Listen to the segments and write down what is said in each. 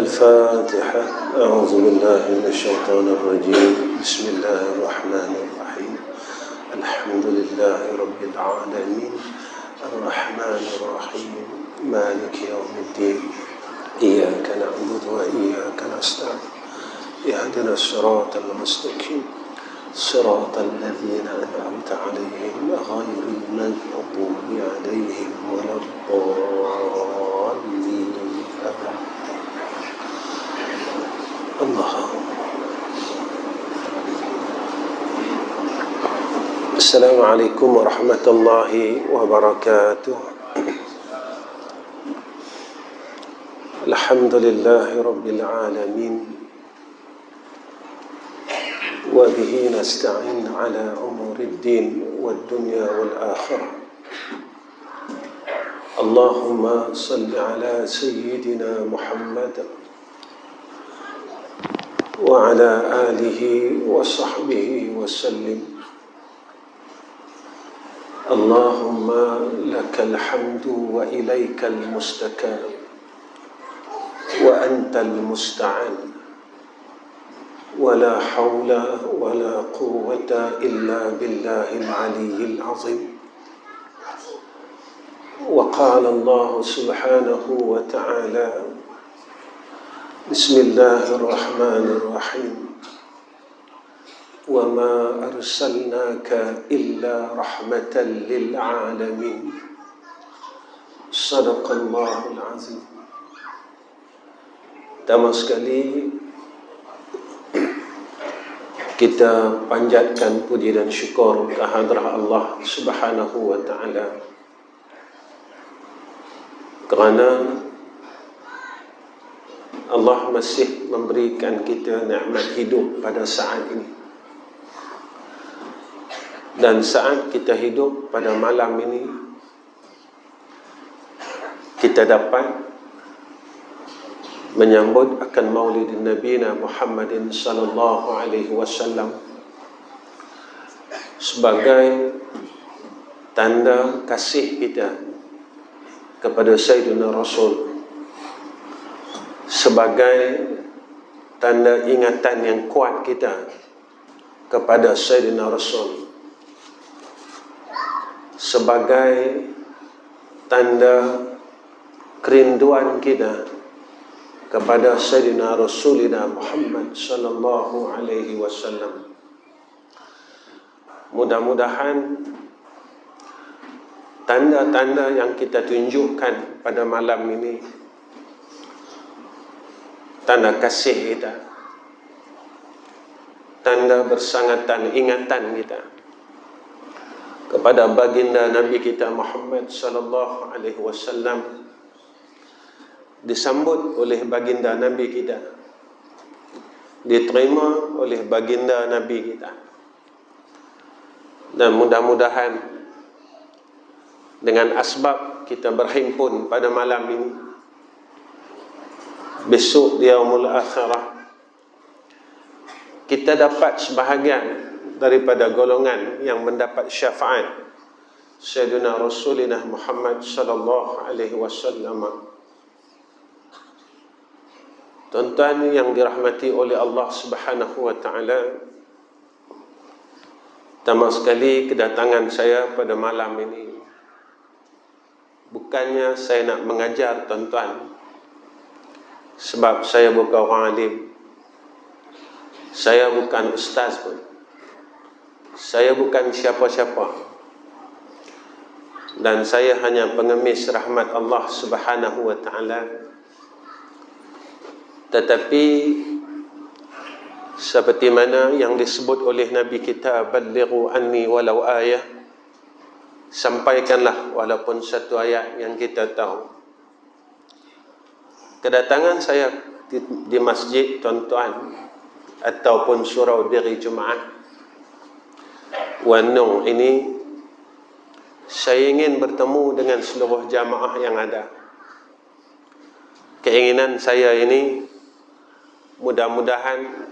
الفاتحة. أعوذ بالله من الشيطان الرجيم. بسم الله الرحمن الرحيم. الحمد لله رب العالمين الرحمن الرحيم مالك يوم الدين. إياك نعبد وإياك نستعين. اهدنا الصراط المستقيم صراط الذين أنعمت عليهم غير المغضوب عليهم ولا الضالين. الله. السلام عليكم ورحمة الله وبركاته. الحمد لله رب العالمين وبه نستعين على أمور الدين والدنيا والآخرة. اللهم صل على سيدنا محمد وعلى آله وصحبه وسلم. اللهم لك الحمد وإليك المستكان وأنت المستعان ولا حول ولا قوة إلا بالله العلي العظيم. وقال الله سبحانه وتعالى: بسم الله الرحمن الرحيم. وما أرسلناك إلا رحمة للعالمين. صدق الله العظيم. Pertama sekali kita panjatkan puji dan syukur ke hadrah Allah Subhanahu wa taala kerana Allah masih memberikan kita nikmat hidup pada saat ini. Dan saat kita hidup pada malam ini, kita dapat menyambut akan Maulid Nabi Muhammadin sallallahu alaihi wasallam sebagai tanda kasih kita kepada Sayyidina Rasul, sebagai tanda ingatan yang kuat kita kepada Sayyidina Rasul, sebagai tanda kerinduan kita kepada Sayyidina Rasulina Muhammad sallallahu alaihi wasallam. Mudah-mudahan tanda-tanda yang kita tunjukkan pada malam ini, tanda kasih kita, tanda bersangatan ingatan kita kepada baginda Nabi kita Muhammad sallallahu alaihi wasallam, disambut oleh baginda Nabi kita, diterima oleh baginda Nabi kita. Dan mudah-mudahan dengan asbab kita berhimpun pada malam ini, besok di yaumul akhirah kita dapat sebahagian daripada golongan yang mendapat syafaat Sayyidina Rasulina Muhammad sallallahu alaihi wasallam. Tuan-tuan yang dirahmati oleh Allah Subhanahu wa taala, pertama sekali kedatangan saya pada malam ini bukannya saya nak mengajar tuan-tuan, sebab saya bukan orang alim, saya bukan ustaz pun, saya bukan siapa-siapa, dan saya hanya pengemis rahmat Allah Subhanahu wa taala. Tetapi seperti mana yang disebut oleh Nabi kita, ballighu anni walau ayah, sampaikanlah walaupun satu ayat yang kita tahu. Kedatangan saya di masjid tuan-tuan ataupun surau diri Jumaat Wanung ini, saya ingin bertemu dengan seluruh jamaah yang ada. Keinginan saya ini mudah-mudahan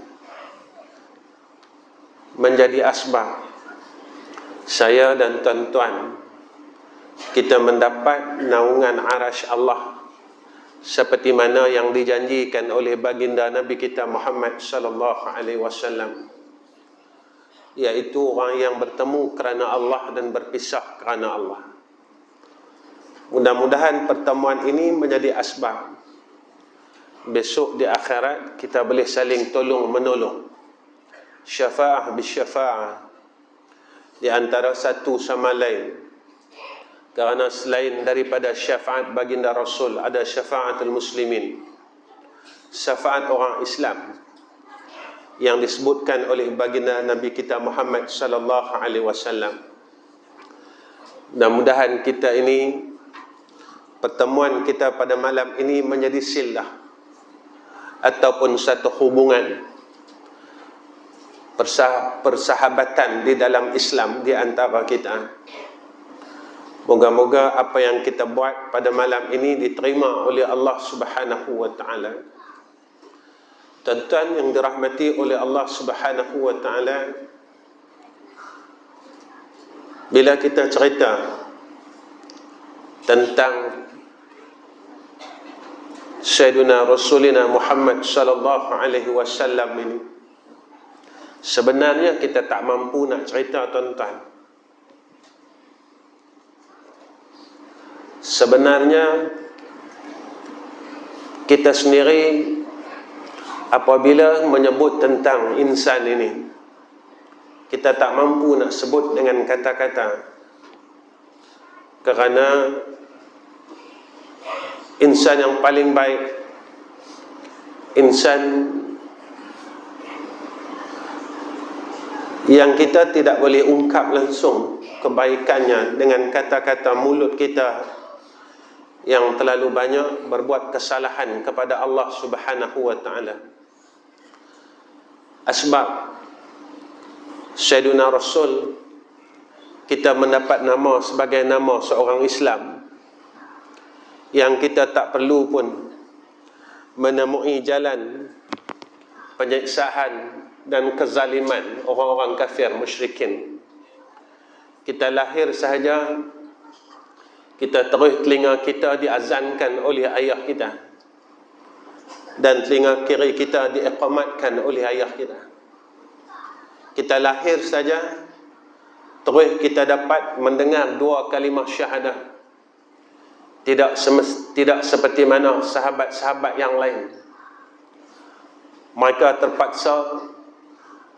menjadi asbab saya dan tuan-tuan kita mendapat naungan arasy Allah seperti mana yang dijanjikan oleh baginda Nabi kita Muhammad sallallahu alaihi wasallam, iaitu orang yang bertemu kerana Allah dan berpisah kerana Allah. Mudah-mudahan pertemuan ini menjadi asbab besok di akhirat kita boleh saling tolong menolong, syafa'ah bisyafa'ah di antara satu sama lain. Kerana selain daripada syafaat baginda Rasul, ada syafaatul muslimin, syafaat orang Islam yang disebutkan oleh baginda Nabi kita Muhammad sallallahu alaihi wasallam. Mudah-mudahan kita ini, pertemuan kita pada malam ini menjadi silah ataupun satu hubungan persahabatan di dalam Islam di antara kita. Moga-moga apa yang kita buat pada malam ini diterima oleh Allah Subhanahu wa taala. Tuan-tuan yang dirahmati oleh Allah Subhanahu wa taala, bila kita cerita tentang Sayyidina Rasulina Muhammad sallallahu alaihi wasallam ini, sebenarnya kita tak mampu nak cerita, tuan-tuan. Sebenarnya kita sendiri apabila menyebut tentang insan ini, kita tak mampu nak sebut dengan kata-kata, kerana insan yang paling baik, insan yang kita tidak boleh ungkap langsung kebaikannya dengan kata-kata mulut kita yang terlalu banyak berbuat kesalahan kepada Allah Subhanahu wa taala. Asbab Sayyidina Rasul kita mendapat nama sebagai nama seorang Islam, yang kita tak perlu pun menemui jalan penyiksaan dan kezaliman orang-orang kafir musyrikin. Kita lahir sahaja, kita terus telinga kita diazankan oleh ayah kita, dan telinga kiri kita diiqamatkan oleh ayah kita. Kita lahir saja, terus kita dapat mendengar dua kalimah syahadah. Tidak seperti mana sahabat-sahabat yang lain. Mereka terpaksa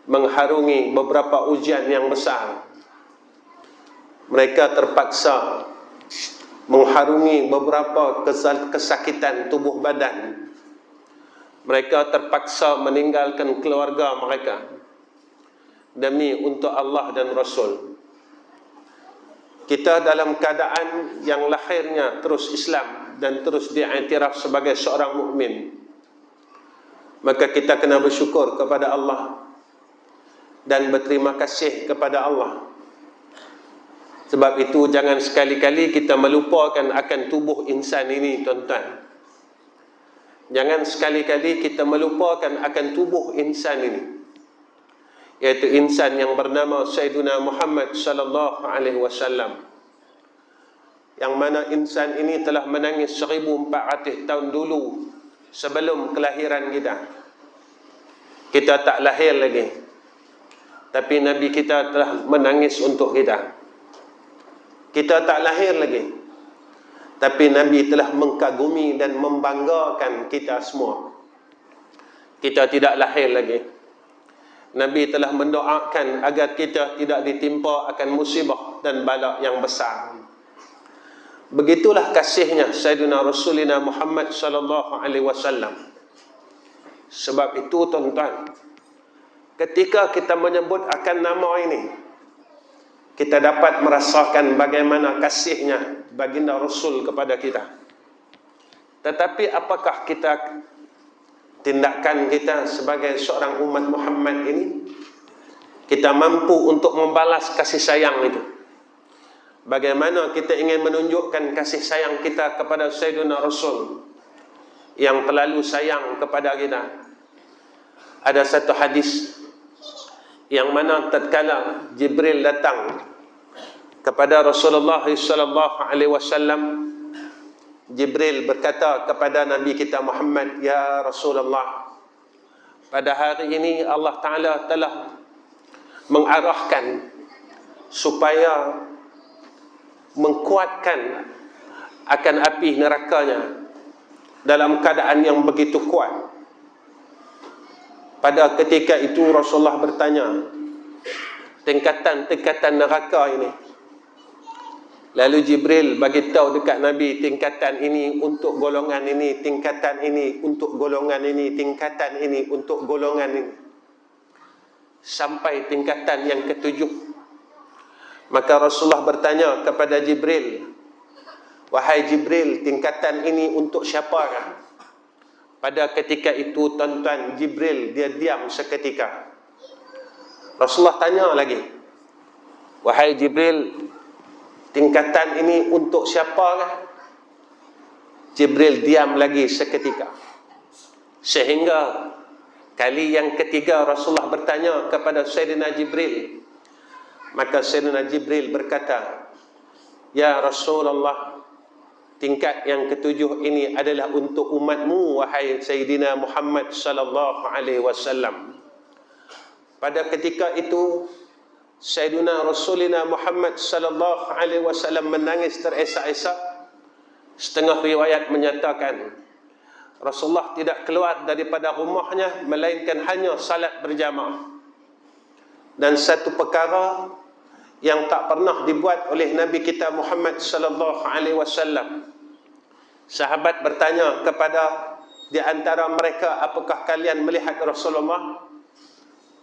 mengharungi beberapa ujian yang besar. Mereka terpaksa mengharungi beberapa kesakitan tubuh badan. Mereka terpaksa meninggalkan keluarga mereka demi untuk Allah dan Rasul. Kita dalam keadaan yang lahirnya terus Islam dan terus diiktiraf sebagai seorang mukmin, maka kita kena bersyukur kepada Allah dan berterima kasih kepada Allah. Sebab itu jangan sekali-kali kita melupakan akan tubuh insan ini, tuan-tuan. Jangan sekali-kali kita melupakan akan tubuh insan ini, iaitu insan yang bernama Sayyidina Muhammad sallallahu alaihi wasallam, yang mana insan ini telah menangis 1400 tahun dulu sebelum kelahiran kita. Kita tak lahir lagi, tapi Nabi kita telah menangis untuk kita. Kita tak lahir lagi, tapi Nabi telah mengkagumi dan membanggakan kita semua. Kita tidak lahir lagi, Nabi telah mendoakan agar kita tidak ditimpa akan musibah dan bala yang besar. Begitulah kasihnya Sayyidina Rasulina Muhammad sallallahu alaihi wasallam. Sebab itu, tuan-tuan, ketika kita menyebut akan nama ini, kita dapat merasakan bagaimana kasihnya baginda Rasul kepada kita. Tetapi apakah tindakan kita sebagai seorang umat Muhammad ini? Kita mampu untuk membalas kasih sayang itu? Bagaimana kita ingin menunjukkan kasih sayang kita kepada Sayyidina Rasul yang terlalu sayang kepada kita? Ada satu hadis yang mana tatkala Jibril datang kepada Rasulullah sallallahu alaihi wasallam Jibril berkata kepada Nabi kita Muhammad, "Ya Rasulullah, pada hari ini Allah Ta'ala telah mengarahkan supaya mengkuatkan akan api nerakanya dalam keadaan yang begitu kuat." Pada ketika itu Rasulullah bertanya, tingkatan-tingkatan neraka ini. Lalu Jibril bagi tahu dekat Nabi, tingkatan ini untuk golongan ini, tingkatan ini untuk golongan ini, tingkatan ini untuk golongan ini, sampai tingkatan yang ketujuh. Maka Rasulullah bertanya kepada Jibril, "Wahai Jibril, tingkatan ini untuk siapakah?" Pada ketika itu tuan-tuan, Jibril dia diam seketika. Rasulullah tanya lagi, "Wahai Jibril, tingkatan ini untuk siapakah?" Jibril diam lagi seketika. Sehingga kali yang ketiga Rasulullah bertanya kepada Sayyidina Jibril. Maka Sayyidina Jibril berkata, "Ya Rasulullah, tingkat yang ketujuh ini adalah untuk umatmu, wahai Sayyidina Muhammad sallallahu alaihi wasallam." Pada ketika itu Sayyidina Rasulina Muhammad sallallahu alaihi wasallam menangis teresak-esak. Setengah riwayat menyatakan Rasulullah tidak keluar daripada rumahnya melainkan hanya salat berjamaah. Dan satu perkara yang tak pernah dibuat oleh Nabi kita Muhammad sallallahu alaihi wasallam. Sahabat bertanya kepada di antara mereka, "Apakah kalian melihat Rasulullah?"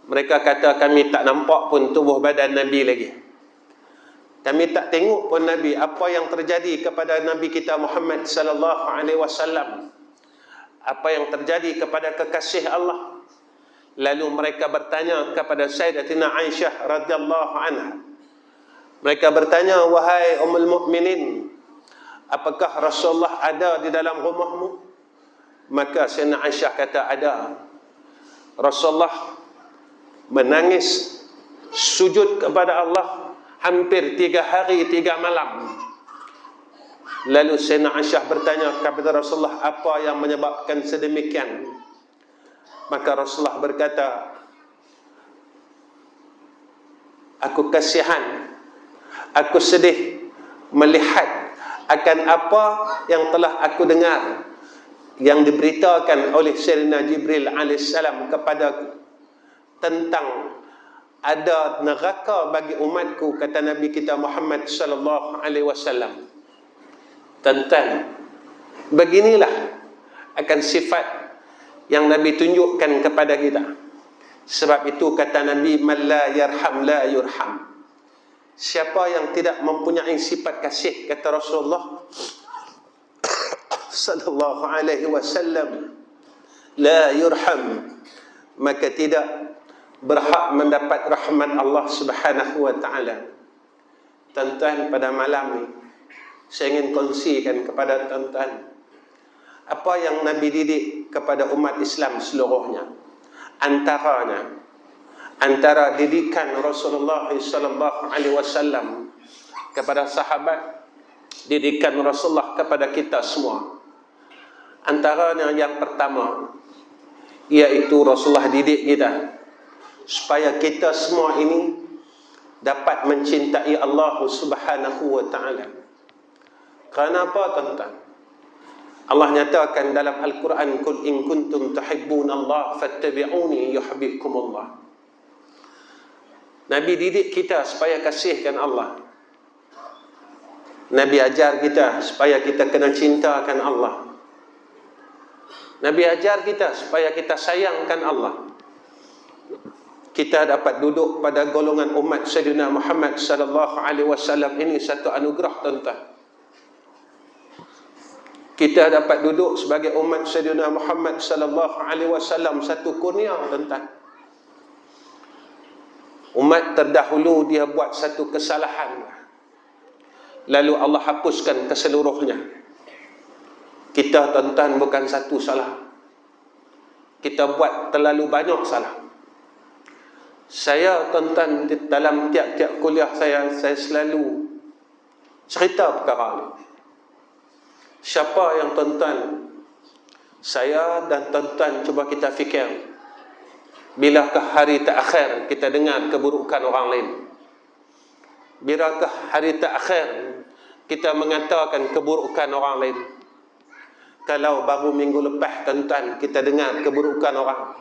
Mereka kata, "Kami tak nampak pun tubuh badan Nabi lagi. Kami tak tengok pun Nabi. Apa yang terjadi kepada Nabi kita Muhammad sallallahu alaihi wasallam? Apa yang terjadi kepada kekasih Allah?" Lalu mereka bertanya kepada Sayyidatina Aisyah radhiyallahu anha. Mereka bertanya, "Wahai Ummul Mukminin, apakah Rasulullah ada di dalam rumahmu?" Maka Sayyidatina Aisyah kata, "Ada." Rasulullah menangis sujud kepada Allah hampir 3 hari 3 malam. Lalu Sayyidina Aisyah bertanya kepada Rasulullah, "Apa yang menyebabkan sedemikian?" Maka Rasulullah berkata, "Aku kasihan, aku sedih melihat akan apa yang telah aku dengar yang diberitakan oleh Sayyidina Jibril alaihissalam kepada tentang ada neraka bagi umatku," kata Nabi kita Muhammad sallallahu alaihi wasallam. Tuan-tuan, beginilah akan sifat yang Nabi tunjukkan kepada kita. Sebab itu kata Nabi, "Man la yarham la yurham." Siapa yang tidak mempunyai sifat kasih, kata Rasulullah sallallahu alaihi wasallam, la yurham, maka tidak berhak mendapat rahmat Allah Subhanahu wa taala. Tuan-tuan, pada malam ni saya ingin kongsikan kepada tuan-tuan apa yang Nabi didik kepada umat Islam seluruhnya. Antara didikan Rasulullah sallallahu alaihi wasallam kepada sahabat, didikan Rasulullah kepada kita semua. Antaranya yang pertama, iaitu Rasulullah didik kita supaya kita semua ini dapat mencintai Allah Subhanahu wa taala. Kerana apa, tuan-tuan? Allah nyatakan dalam Al-Quran, "Qul in kuntum tuhibbunallah fattabi'uni yuhibbukumullah." Nabi didik kita supaya kasihkan Allah. Nabi ajar kita supaya kita kena cintakan Allah. Nabi ajar kita supaya kita sayangkan Allah. Kita dapat duduk pada golongan umat Sayyidina Muhammad sallallahu alaihi wasallam ini satu anugerah, tuan-tuan. Kita dapat duduk sebagai umat Sayyidina Muhammad sallallahu alaihi wasallam satu kurnia, tuan-tuan. Umat terdahulu dia buat satu kesalahan, lalu Allah hapuskan keseluruhnya. Kita, tuan-tuan, bukan satu salah. Kita buat terlalu banyak salah. Saya, tuan-tuan, dalam tiap-tiap kuliah saya selalu cerita perkara ini. Siapa yang tuan-tuan, saya dan tuan-tuan cuba kita fikir, bilakah hari terakhir kita dengar keburukan orang lain? Bilakah hari terakhir kita mengatakan keburukan orang lain? Kalau baru minggu lepas tuan-tuan kita dengar keburukan orang,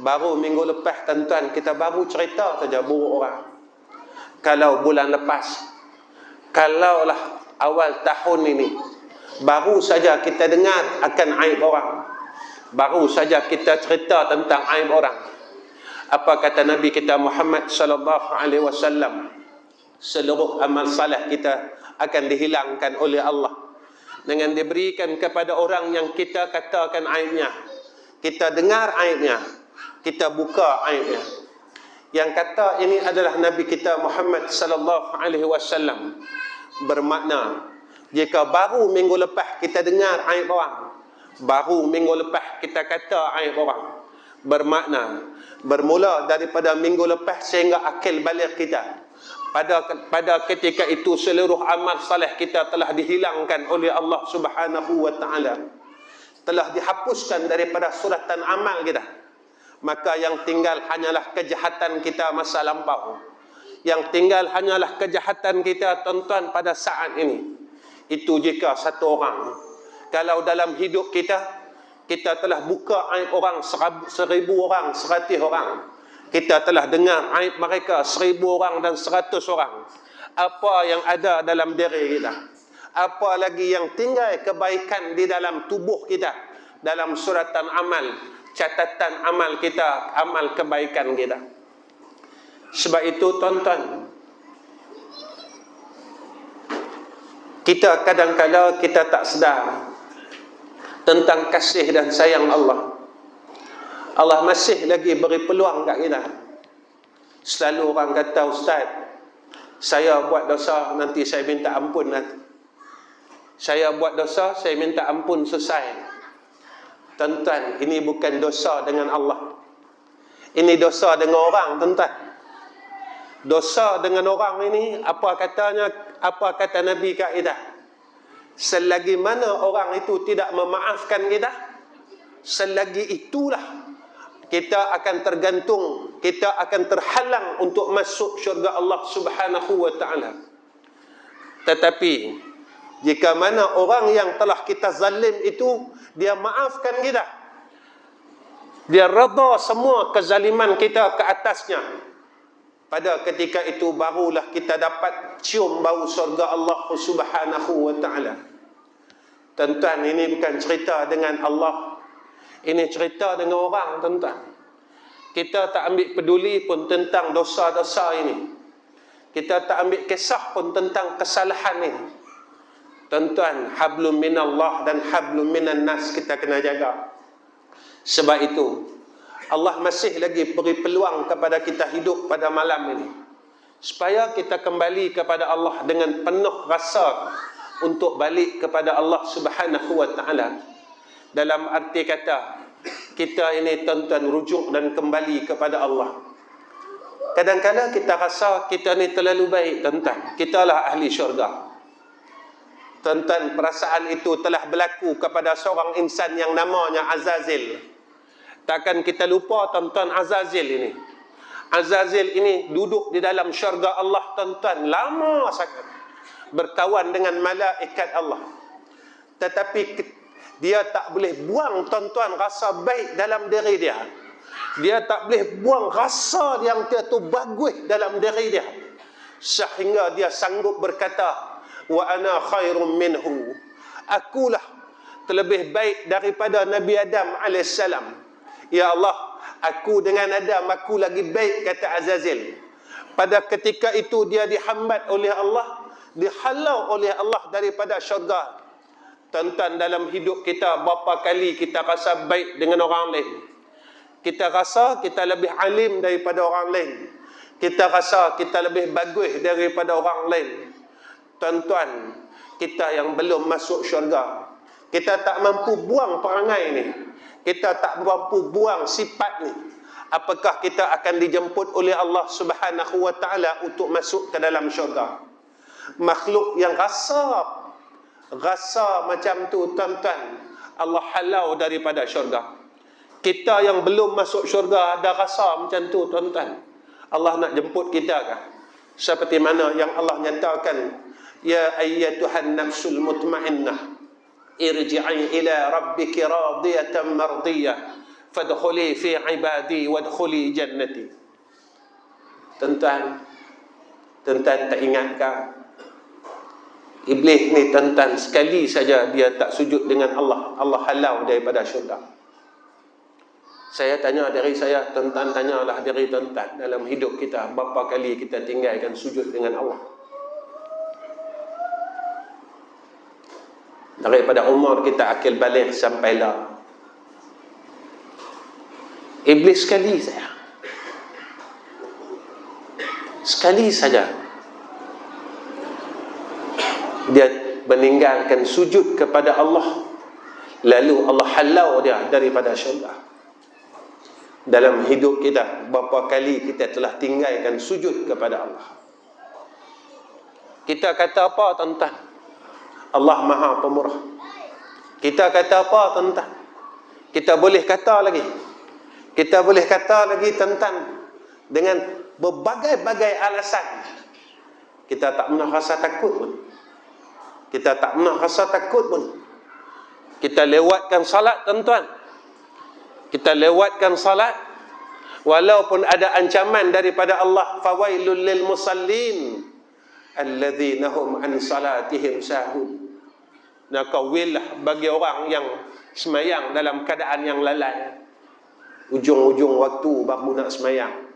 baru minggu lepas tuan-tuan kita baru cerita saja buruk orang. Kalau bulan lepas, kalaulah awal tahun ini baru saja kita dengar akan aib orang, baru saja kita cerita tentang aib orang. Apa kata Nabi kita Muhammad sallallahu alaihi wasallam? Seluruh amal salah kita akan dihilangkan oleh Allah dengan diberikan kepada orang yang kita katakan aibnya, kita dengar aibnya, kita buka aibnya. Yang kata ini adalah Nabi kita Muhammad sallallahu alaihi wasallam. Bermakna jika baru minggu lepas kita dengar aib orang, baru minggu lepas kita kata aib orang, bermakna bermula daripada minggu lepas sehingga akil balik kita, pada ketika itu seluruh amal saleh kita telah dihilangkan oleh Allah Subhanahu wa taala, telah dihapuskan daripada suratan amal kita. Maka yang tinggal hanyalah kejahatan kita masa lampau. Yang tinggal hanyalah kejahatan kita tuan-tuan pada saat ini. Itu jika satu orang, kalau dalam hidup kita telah buka aib orang 1000 orang, 100 orang, kita telah dengar aib mereka 1000 orang dan 100 orang. Apa yang ada dalam diri kita? Apa lagi yang tinggal kebaikan di dalam tubuh kita, dalam suratan amal, catatan amal kita, amal kebaikan kita. Sebab itu tuan-tuan, kita kadang-kadang kita tak sedar tentang kasih dan sayang Allah. Allah masih lagi beri peluang kat kita. Selalu orang kata, Ustaz, saya buat dosa, nanti saya minta ampun nanti. Saya buat dosa, saya minta ampun selesai. Tuan-tuan, ini bukan dosa dengan Allah. Ini dosa dengan orang, tuan-tuan. Dosa dengan orang ini, apa katanya, apa kata Nabi kaedah? Selagi mana orang itu tidak memaafkan kita, selagi itulah kita akan tergantung, kita akan terhalang untuk masuk syurga Allah Subhanahu wa taala. Tetapi jika mana orang yang telah kita zalim itu, dia maafkan kita, dia redha semua kezaliman kita ke atasnya, pada ketika itu barulah kita dapat cium bau syurga Allah Subhanahu wa taala. Tuan-tuan, ini bukan cerita dengan Allah, ini cerita dengan orang, tuan-tuan. Kita tak ambil peduli pun tentang dosa-dosa ini. Kita tak ambil kisah pun tentang kesalahan ini. Tuan-tuan, hablum minallah dan hablum minan nas kita kena jaga. Sebab itu Allah masih lagi beri peluang kepada kita hidup pada malam ini, supaya kita kembali kepada Allah dengan penuh rasa untuk balik kepada Allah Subhanahu wa taala. Dalam arti kata, kita ini tuan-tuan rujuk dan kembali kepada Allah. Kadang-kadang kita rasa kita ni terlalu baik, tuan-tuan. Kitalah ahli syurga. Tuan-tuan, perasaan itu telah berlaku kepada seorang insan yang namanya Azazil. Takkan kita lupa tuan-tuan Azazil ini. Azazil ini duduk di dalam syurga Allah, tuan-tuan, lama sangat, berkawan dengan malaikat Allah. Tetapi dia tak boleh buang, tuan-tuan, rasa baik dalam diri dia. Dia tak boleh buang rasa yang dia tu bagus dalam diri dia, sehingga dia sanggup berkata, wa ana khairum minhu, akulah terlebih baik daripada Nabi Adam alaihissalam. Ya Allah, aku dengan Adam, aku lagi baik, kata Azazil. Pada ketika itu dia dihambat oleh Allah, dihalau oleh Allah daripada syurga. Tuan-tuan, dalam hidup kita berapa kali kita rasa baik dengan orang lain? Kita rasa kita lebih alim daripada orang lain. Kita rasa kita lebih bagus daripada orang lain. Tuan-tuan, kita yang belum masuk syurga, kita tak mampu buang perangai ni, kita tak mampu buang sifat ni. Apakah kita akan dijemput oleh Allah Subhanahu wa taala untuk masuk ke dalam syurga? Makhluk yang rasa rasa macam tu tuan-tuan, Allah halau daripada syurga. Kita yang belum masuk syurga ada rasa macam tu tuan-tuan. Allah nak jemput kita kah? Seperti mana yang Allah nyatakan, ya ayyatuhan nafsul mutmainnah irji'i ila rabbiki radiyatan mardiyah fadkhuli fi ibadi wadkhuli jannati. Tuan-tuan tak ingatkah? Iblis ni tuan-tuan, sekali saja dia tak sujud dengan Allah, Allah halau daripada syurga. Saya tanya diri saya, tuan-tuan tanyalah diri tuan-tuan, dalam hidup kita berapa kali kita tinggalkan sujud dengan Allah? Daripada umur kita akil balik sampailah. Iblis sekali saja dia meninggalkan sujud kepada Allah, lalu Allah halau dia daripada syurga. Dalam hidup kita, berapa kali kita telah tinggalkan sujud kepada Allah? Kita kata apa tuan-tuan? Allah Maha Pemurah. Kita kata apa tuan-tuan? Kita boleh kata lagi tuan-tuan, dengan berbagai-bagai alasan. Kita tak pernah rasa takut pun. Kita lewatkan salat tuan-tuan. Kita lewatkan salat walaupun ada ancaman daripada Allah, fawailul lil musallin alladzina hum an salatihim sahun. Nakawillah bagi orang yang semayang dalam keadaan yang lalai. Ujung-ujung waktu baru nak semayang.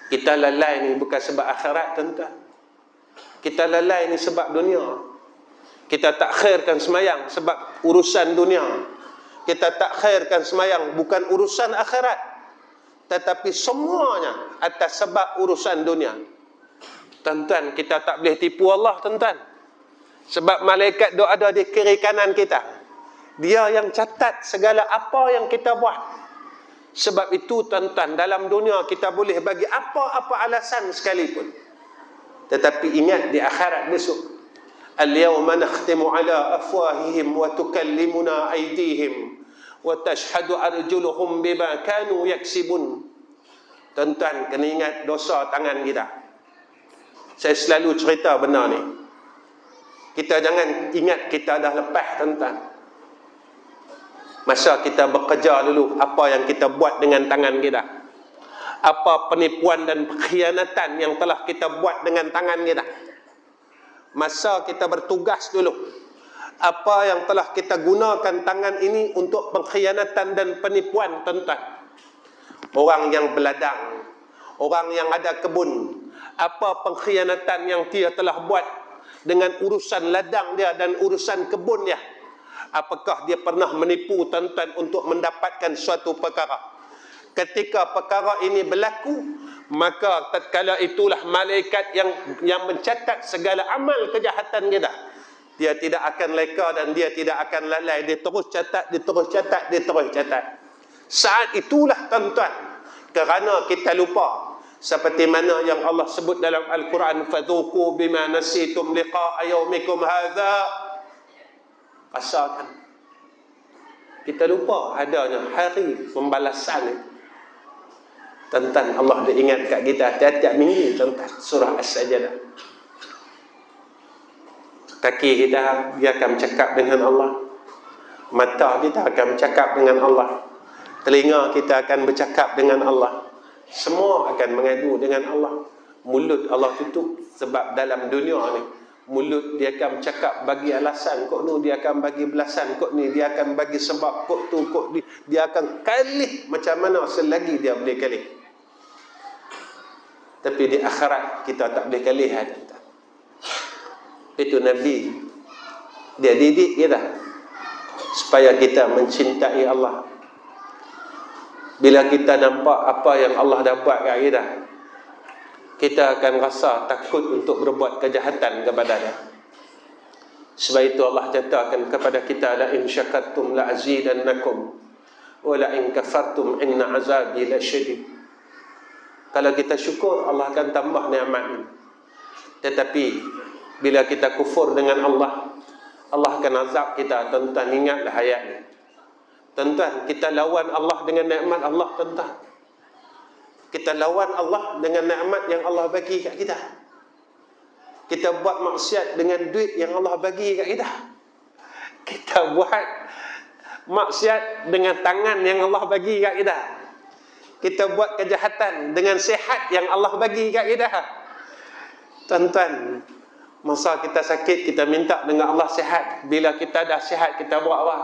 Kita lalai ni bukan sebab akhirat tuan-tuan. Kita lalai ni sebab dunia. Kita takhirkan semayang sebab urusan dunia. Kita takhirkan semayang bukan urusan akhirat, tetapi semuanya atas sebab urusan dunia. Tuan-tuan, kita tak boleh tipu Allah tuan-tuan. Sebab malaikat duk ada di kiri kanan kita. Dia yang catat segala apa yang kita buat. Sebab itu tuan-tuan, dalam dunia kita boleh bagi apa-apa alasan sekalipun. Tetapi ingat di akhirat besok, al-yawma nakhtimu ala afwahihim wa tukallimuna aydihim wa tashhadu arjuluhum bima kanu yaksibun. Tuan-tuan, kena ingat dosa tangan kita. Saya selalu cerita benda ni. Kita jangan ingat kita dah lepas tuan-tuan. Masa kita bekerja dulu, apa yang kita buat dengan tangan kita, apa penipuan dan pengkhianatan yang telah kita buat dengan tangan kita. Masa kita bertugas dulu, apa yang telah kita gunakan tangan ini untuk pengkhianatan dan penipuan tuan-tuan. Orang yang beladang, orang yang ada kebun, apa pengkhianatan yang dia telah buat dengan urusan ladang dia dan urusan kebun dia. Apakah dia pernah menipu tuan-tuan untuk mendapatkan suatu perkara? Ketika perkara ini berlaku, maka tatkala itulah malaikat yang mencatat segala amal kejahatan kita. Dia tidak akan leka dan dia tidak akan lalai. Dia terus catat. Saat itulah tuan-tuan, kerana kita lupa, seperti mana yang Allah sebut dalam Al-Quran, fadhuku bima nasitum liqa'a yaumikum hadha. Rasakan. Kita lupa adanya hari pembalasan itu. Tuan-tuan, Allah dah ingat kat kita tiap-tiap minggu tuan-tuan, surah As-Sajdah. Kaki kita, dia akan bercakap dengan Allah. Mata kita akan bercakap dengan Allah. Telinga kita akan bercakap dengan Allah. Semua akan mengadu dengan Allah. Mulut Allah tutup, sebab dalam dunia ni mulut dia akan bercakap bagi alasan kok ni, dia akan bagi belasan kok ni, dia akan bagi sebab kok tu kok ni, dia akan kalih macam mana selagi dia boleh kalih. Tapi di akhirat kita tak boleh kalih. Itu Nabi, dia didik kita supaya kita mencintai Allah. Bila kita nampak apa yang Allah dah buat kat kita, kita akan rasa takut untuk berbuat kejahatan kepada dia. Sebab itu Allah katakan kepada kita, la in syakartum la azidannakum wa la in kafartum inna azabi lasyadid. Kalau kita syukur, Allah akan tambah nikmat ini. Tetapi bila kita kufur dengan Allah, Allah akan azab kita. Tuan-tuan, ingatlah ayat ni. Tuan-tuan, kita lawan Allah dengan nikmat Allah, tuan-tuan. Kita lawan Allah dengan nikmat yang Allah bagi kat kita. Kita buat maksiat dengan duit yang Allah bagi kat kita. Kita buat maksiat dengan tangan yang Allah bagi kat kita. Kita buat kejahatan dengan sihat yang Allah bagi kat kita. Tuan-tuan, masa kita sakit, kita minta dengan Allah sihat. Bila kita dah sihat, kita buat apa?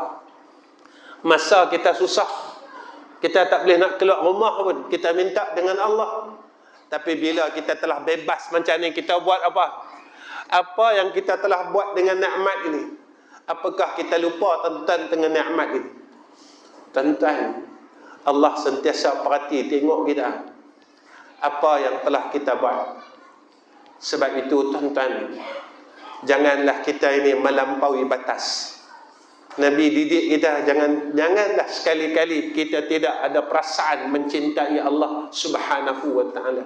Masa kita susah, kita tak boleh nak keluar rumah pun, kita minta dengan Allah. Tapi bila kita telah bebas macam ni, kita buat apa? Apa yang kita telah buat dengan nikmat ini? Apakah kita lupa tentang dengan nikmat ini? Tuan-tuan, Allah sentiasa perhati, tengok kita apa yang telah kita buat. Sebab itu tuan-tuan, janganlah kita ini melampaui batas. Nabi didik kita, janganlah sekali-kali kita tidak ada perasaan mencintai Allah Subhanahu wa ta'ala.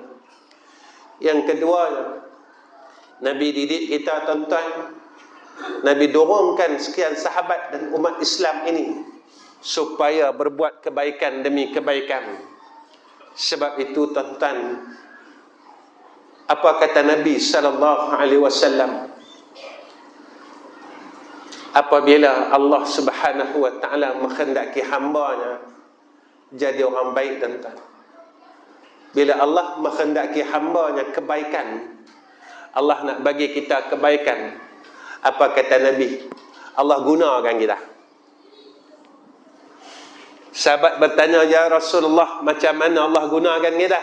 Yang kedua, Nabi didik kita, tuan-tuan, Nabi dorongkan sekian sahabat dan umat Islam ini supaya berbuat kebaikan demi kebaikan. Sebab itu tuan-tuan, apa kata Nabi sallallahu alaihi wasallam? Apabila Allah Subhanahu wa ta'ala menghendaki hamba-Nya jadi orang baik, tuan-tuan. Bila Allah menghendaki hamba-Nya kebaikan, Allah nak bagi kita kebaikan, apa kata Nabi? Allah gunakan kita. Sahabat bertanya, ya Rasulullah, macam mana Allah gunakan kita?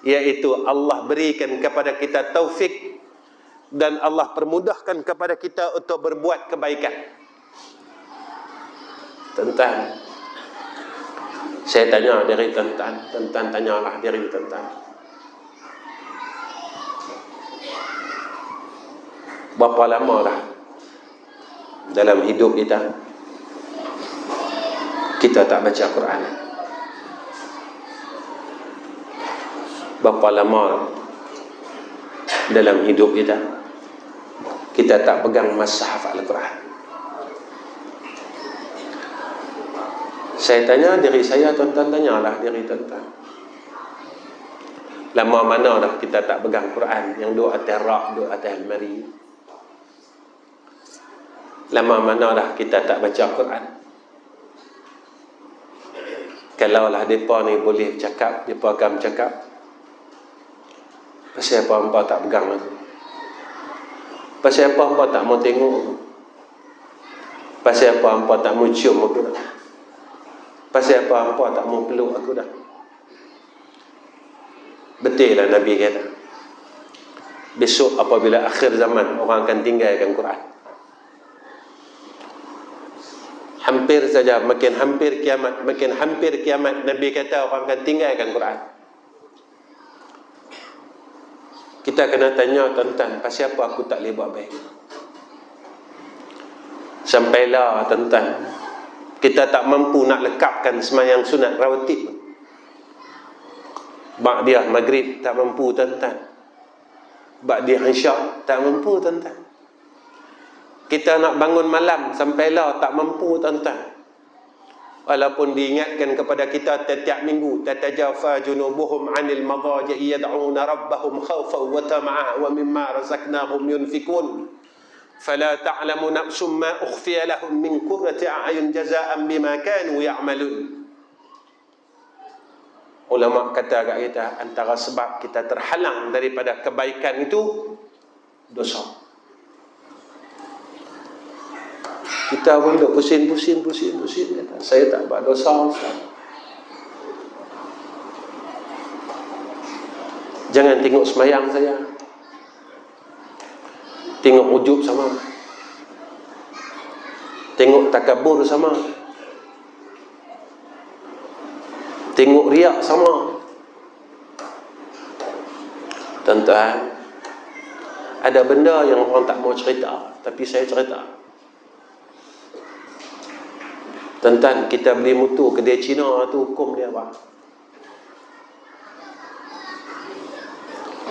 Iaitu Allah berikan kepada kita taufik dan Allah permudahkan kepada kita untuk berbuat kebaikan. Tuan-tuan, saya tanya diri tuan-tuan, tuan-tuan tanyalah diri tuan-tuan. Berapa lama dah dalam hidup kita tak baca Quran? Berapa lama dalam hidup kita tak pegang mushaf Al-Quran? Saya tanya diri saya, tuan-tuan tanyalah diri tuan-tuan. Lama mana dah kita tak pegang Quran? Yang duduk atas rak, duduk atas almari. Lama mana dah kita tak baca Quran? Kalaulah mereka ni boleh cakap, mereka akan cakap, pasal apa hampa tak pegang aku? Pasal apa hampa tak mau tengok aku? Pasal apa hampa tak mau cium aku dah? Pasal apa hampa tak mau peluk aku dah? Betul lah Nabi kata, besok apabila akhir zaman, orang akan tinggalkan Quran. Hampir saja, makin hampir kiamat, Nabi kata orang akan tinggalkan Quran. Kita kena tanya, tuan-tuan, pasal apa aku tak boleh buat baik? Sampailah, tuan-tuan, kita tak mampu nak lekapkan sembahyang sunat rawatib. Ba'diyah maghrib tak mampu, tuan-tuan. Ba'diyah isyak tak mampu, tuan-tuan. Kita nak bangun malam sampailah tak mampu, tuan-tuan. Walaupun diingatkan kepada kita setiap minggu, tatajafa junubuhum 'anil madaji'i yad'una rabbahum khaufan wa tama'an wa mimma razaqnahum yunfikun fala ta'lamu nafsum ma ukhfiya lahum min qurrati a'yun jazaa'an bima kanu ya'malun. Ulama kata kat kita, antara sebab kita terhalang daripada kebaikan itu dosa. Kita pun duk pusing. Kata, saya tak buat dosa, Ustaz. Jangan tengok sembahyang saya, tengok ujub sama, tengok takabur sama, tengok riak sama. Tuan-tuan, ada benda yang orang tak mau cerita, tapi saya cerita. Tuan-tuan, kita beli motor kedai Cina tu, hukum dia apa?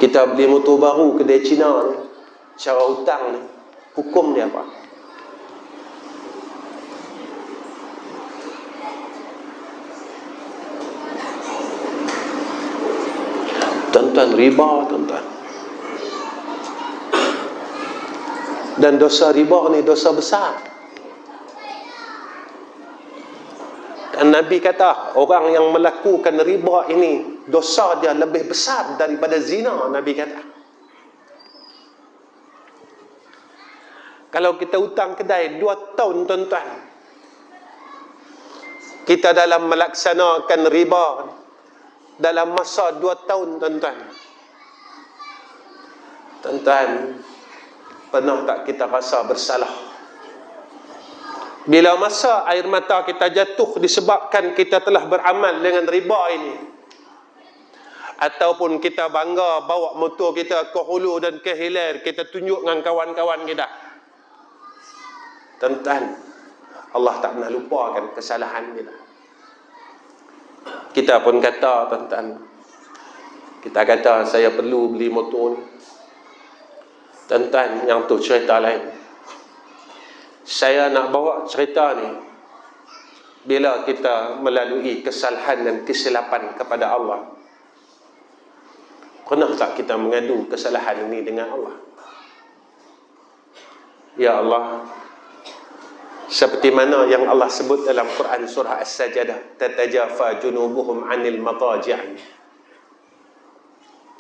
Kita beli motor baru kedai Cina ni, cara hutang ni, hukum dia apa? Tuan-tuan, riba, tuan-tuan. Dan dosa riba ni dosa besar. Dan Nabi kata, orang yang melakukan riba ini, dosa dia lebih besar daripada zina, Nabi kata. Kalau kita hutang kedai 2 tahun, tuan-tuan, kita dalam melaksanakan riba dalam masa 2 tahun, tuan-tuan. Tuan-tuan, pernah tak kita rasa bersalah? Bila masa air mata kita jatuh disebabkan kita telah beramal dengan riba ini, ataupun kita bangga bawa motor kita ke Hulu dan ke Hilir, kita tunjuk dengan kawan-kawan kita. Tuan-tuan, Allah tak pernah lupakan kesalahan kita. Kita pun kata, tuan-tuan, kita kata saya perlu beli motor ni. Tuan-tuan, yang tu cerita lain. Saya nak bawa cerita ni bila kita melalui kesalahan dan kesilapan kepada Allah. Pernah tak kita mengadu kesalahan ini dengan Allah? Ya Allah, seperti mana yang Allah sebut dalam Quran surah As-Sajdah, tatajafa junubuhum 'anil madaji'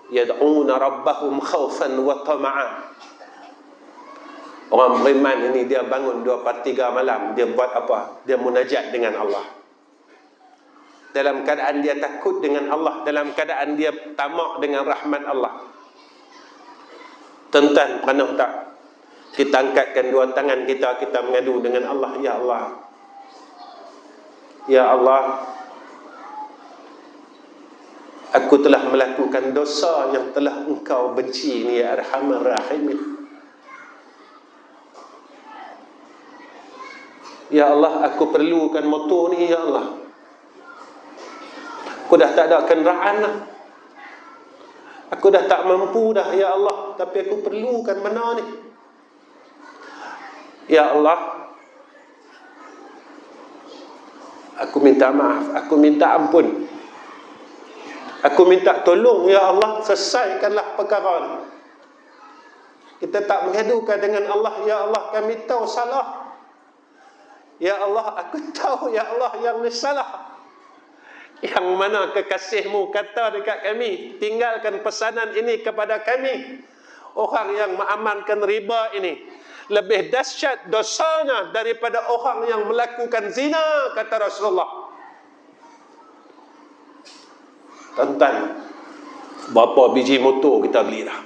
yad'una rabbahum khaufan wa tama'a. Orang beriman ini dia bangun 2/3 malam, dia buat apa? Dia munajat dengan Allah. Dalam keadaan dia takut dengan Allah, dalam keadaan dia tamak dengan rahmat Allah. Tuan-tuan, pernah tak kita angkatkan 2 tangan kita, kita mengadu dengan Allah, ya Allah, ya Allah, aku telah melakukan dosa yang telah Engkau benci ni, ya Arhamar Rahimin. Ya Allah, aku perlukan motor ni, ya Allah. Aku dah tak ada kenderaan dah. Aku dah tak mampu dah, ya Allah. Tapi aku perlukan benda ni. Ya Allah, aku minta maaf, aku minta ampun. Aku minta tolong, ya Allah, selesaikanlah perkara ni. Kita tak mengadukan dengan Allah, ya Allah, kami tahu salah. Ya Allah, aku tahu, ya Allah, yang ni salah. Yang mana kekasih-Mu kata dekat kami, tinggalkan pesanan ini kepada kami. Orang yang mengamalkan riba ini lebih dahsyat dosanya daripada orang yang melakukan zina, kata Rasulullah. Tuan-tuan, berapa biji motor kita beli dah?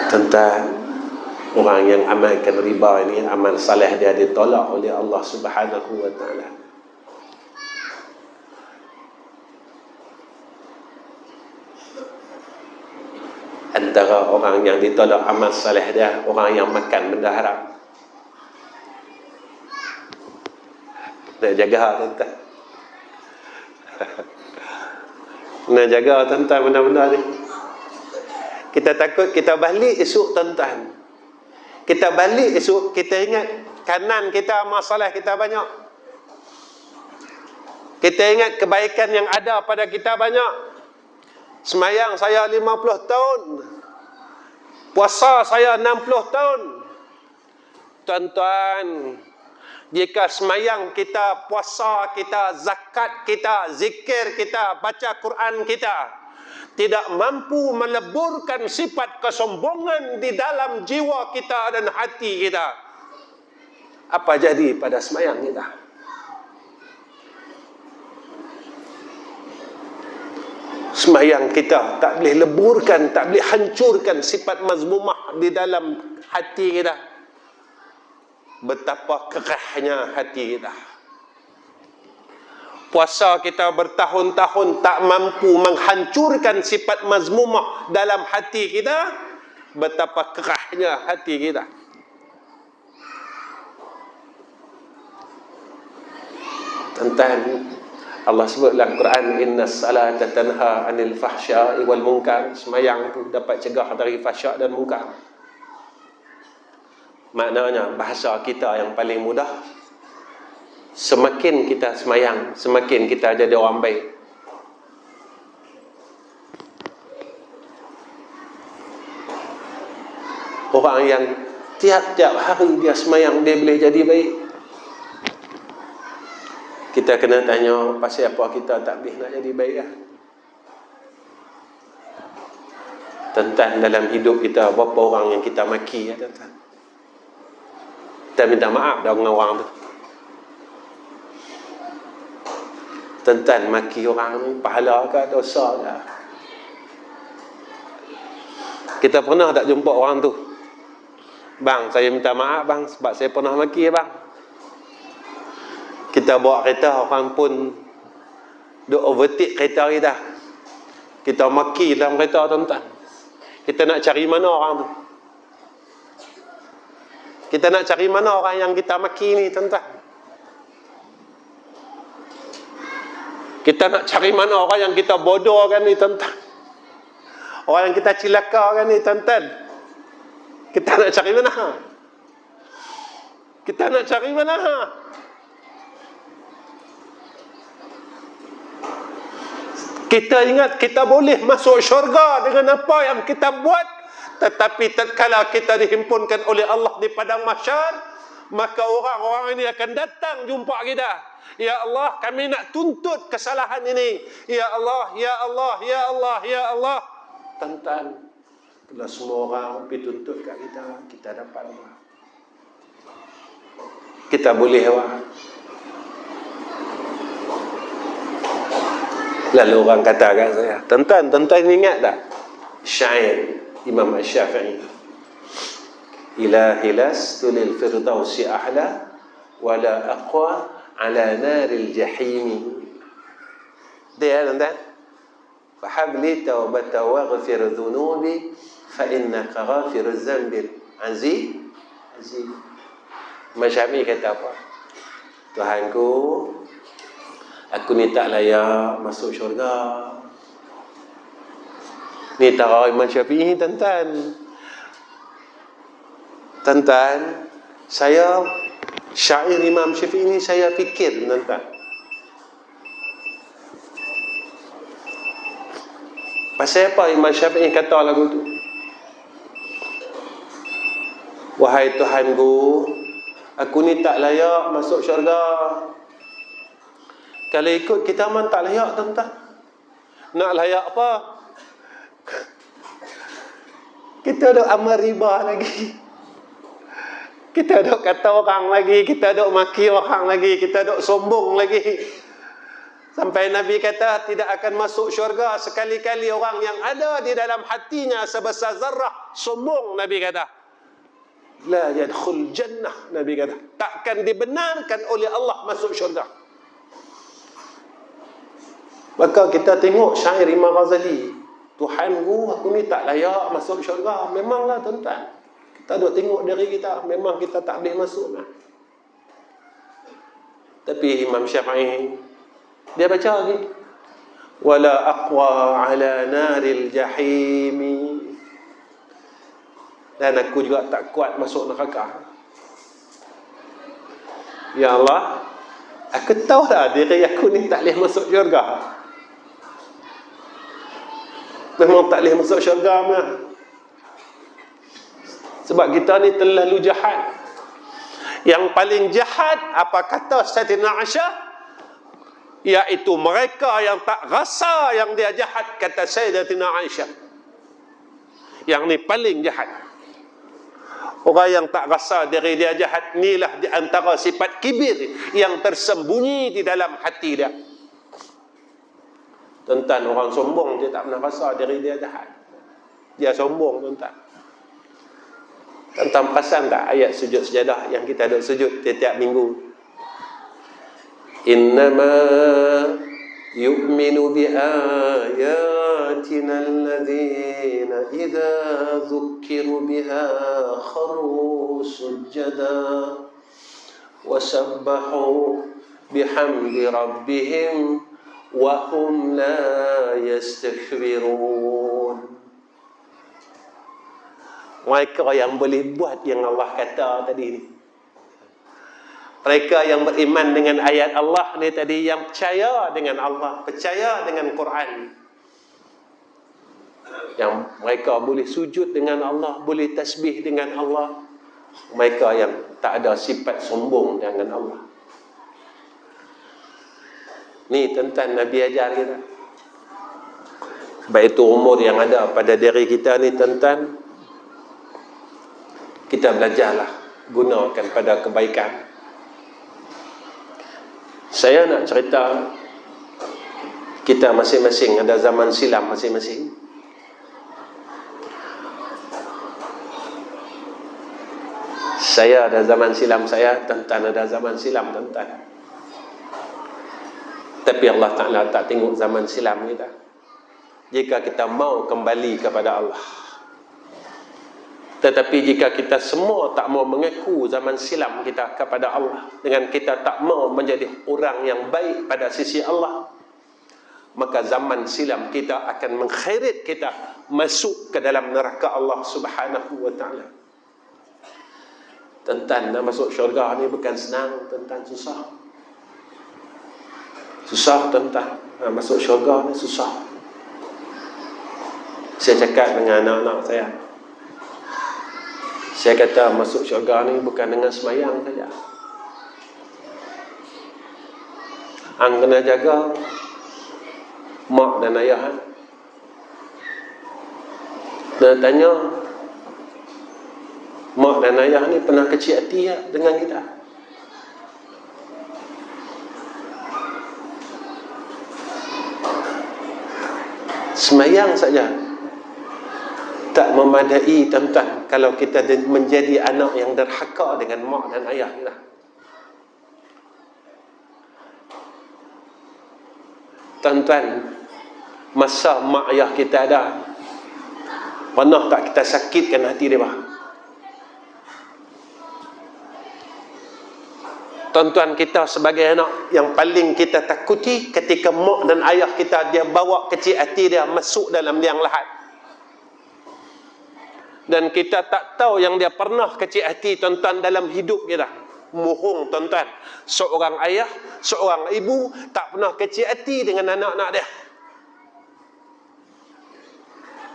Tuan-tuan, orang yang amalkan riba ini, amal saleh dia ditolak oleh Allah Subhanahu wa ta'ala. Antara orang yang ditolak amal saleh dia, orang yang makan benda haram. Nak jaga, tuan-tuan. Nak jaga, tuan-tuan, benda-benda ni. Kita takut kita balik esok, tuan-tuan. Kita balik esok, kita ingat kanan kita, masalah kita banyak. Kita ingat kebaikan yang ada pada kita banyak. Semayang saya 50 tahun. Puasa saya 60 tahun. Tuan-tuan, jika semayang kita, puasa kita, zakat kita, zikir kita, baca Quran kita tidak mampu meleburkan sifat kesombongan di dalam jiwa kita dan hati kita, apa jadi pada semayang kita? Semayang kita tak boleh leburkan, tak boleh hancurkan sifat mazmumah di dalam hati kita. Betapa kerahnya hati kita. Puasa kita bertahun-tahun tak mampu menghancurkan sifat mazmumah dalam hati kita. Betapa kerahnya hati kita. Tuan-tuan, Allah sebut dalam Quran, innas salata tanha 'anil fahsya'i wal munkar. Semayang tu dapat cegah dari fahsyak dan munkar. Maknanya bahasa kita yang paling mudah, semakin kita semayang, semakin kita jadi orang baik. Orang yang tiap-tiap hari dia semayang, dia boleh jadi baik. Kita kena tanya pasal apa kita tak boleh nak jadi baik lah. Tentang dalam hidup kita, berapa orang yang kita maki ya, tuan-tuan. Kita minta maaf dah dengan orang tu. Tentang maki orang ni, pahala ke dosa ke? Kita pernah tak jumpa orang tu? Bang, saya minta maaf bang, sebab saya pernah maki ya bang. Kita bawa kereta, orang pun duk overtake kereta kita. Kita maki dalam kereta, tuan-tuan. Kita nak cari mana orang tu? Kita nak cari mana orang yang kita maki ni, tuan-tuan? Kita nak cari mana orang yang kita bodohkan ni, tuan-tuan? Orang yang kita cilakakan ni, tuan-tuan? Kita nak cari mana? Kita nak cari mana? Kita ingat kita boleh masuk syurga dengan apa yang kita buat, tetapi tatkala kita dihimpunkan oleh Allah di padang mahsyar, maka orang-orang ini akan datang jumpa kita. Ya Allah, kami nak tuntut kesalahan ini. Ya Allah, ya Allah, ya Allah, ya Allah. Tuan-tuan, bila semua orang pergi tuntut kat kita, kita dapat apa? Kita boleh apa? Lalu orang kata kat saya, tuan-tuan ingat tak syair Imam Syafi'i, ilahi lastu lil firdausi ahla wala aqwa ala naril jahimi. Dia tuan-tuan, fahabli taubata waghfir dhunubi fa innaka ghafiruz zambil aziz. Imam Syafi'i kata apa? Tuhanku, aku ni tak layak masuk syurga. Ni tara Imam Syafi'i, tuan-tuan. Tuan-tuan, saya syair Imam Syafi'i ni saya fikir, tuan-tuan. Pasal apa Imam Syafi'i kata lagu tu? Wahai Tuhanku, aku ni tak layak masuk syurga. Kalau ikut kita memang tak layak, tuan-tuan. Nak layak apa? Kita duk amal riba lagi. Kita duk kata orang lagi. Kita duk maki orang lagi. Kita duk sombong lagi. Sampai Nabi kata tidak akan masuk syurga sekali-kali orang yang ada di dalam hatinya sebesar zarrah sombong. Nabi kata la yadkhul jannah. Nabi kata takkan dibenarkan oleh Allah masuk syurga. Maka kita tengok syair Imam Ghazali, Tuhanku, aku ni tak layak masuk syurga. Memanglah, tuan-tuan. Kita duk tengok diri kita, memang kita tak boleh masuk lah. Tapi Imam Syafi'i, dia baca lagi, wala aqwa ala naril jahimi. Dan aku juga tak kuat masuk neraka. Ya Allah, aku tahu dah diri aku ni tak boleh masuk syurga. Memang tak boleh masuk syurga mah. Sebab kita ni terlalu jahat. Yang paling jahat, apa kata Sayyidina Aisyah, iaitu mereka yang tak rasa yang dia jahat, kata Sayyidatina Aisyah. Yang ni paling jahat. Orang yang tak rasa diri dia jahat, inilah di antara sifat kibir yang tersembunyi di dalam hati dia. Tuan-tuan, orang sombong dia tak pernah rasa diri dia jahat. Dia sombong, tuan-tuan. Tuan-tuan perasan tak ayat sujud sejadah yang kita duk sujud tiap-tiap minggu? Innama yu'minu bi ayatina alladhina idza dzukkiru biha kharu sujada wa sabbahu bihamdi rabbihim wa hum la yastakbirun. Mereka yang boleh buat yang Allah kata tadi ni. Mereka yang beriman dengan ayat Allah ni tadi, yang percaya dengan Allah, percaya dengan Quran. Yang mereka boleh sujud dengan Allah, boleh tasbih dengan Allah. Mereka yang tak ada sifat sombong dengan Allah. Ni tuan-tuan Nabi ajar kita. Sebab itu umur yang ada pada diri kita ni tuan-tuan, kita belajarlah gunakan pada kebaikan. Saya nak cerita, kita masing-masing ada zaman silam masing-masing. Saya ada zaman silam saya, tuan-tuan ada zaman silam tuan-tuan. Tapi Allah Ta'ala tak tengok zaman silam kita. Jika kita mau kembali kepada Allah. Tetapi jika kita semua tak mau mengaku zaman silam kita kepada Allah, dengan kita tak mau menjadi orang yang baik pada sisi Allah, maka zaman silam kita akan mengheret kita masuk ke dalam neraka Allah Subhanahu wa ta'ala. Tuan-tuan, nak masuk syurga ni bukan senang, tuan-tuan, susah. Susah tuan-tuan, nak masuk syurga ni susah. Saya cakap dengan anak-anak saya kata masuk syurga ni bukan dengan semayang saja. Hang kena jaga mak dan ayah. Dan tanya, mak dan ayah ni pernah kecil hati ya dengan kita? Semayang saja tak memadai tuan-tuan kalau kita menjadi anak yang derhaka dengan mak dan ayah kita. Tuan-tuan, masa mak ayah kita ada, pernah tak kita sakitkan hati dia? Tuan-tuan, kita sebagai anak, yang paling kita takuti ketika mak dan ayah kita dia bawa kecil hati dia masuk dalam liang lahat. Dan kita tak tahu yang dia pernah kecil hati tuan-tuan dalam hidup kita. Mohong tuan-tuan, seorang ayah, seorang ibu tak pernah kecil hati dengan anak-anak dia.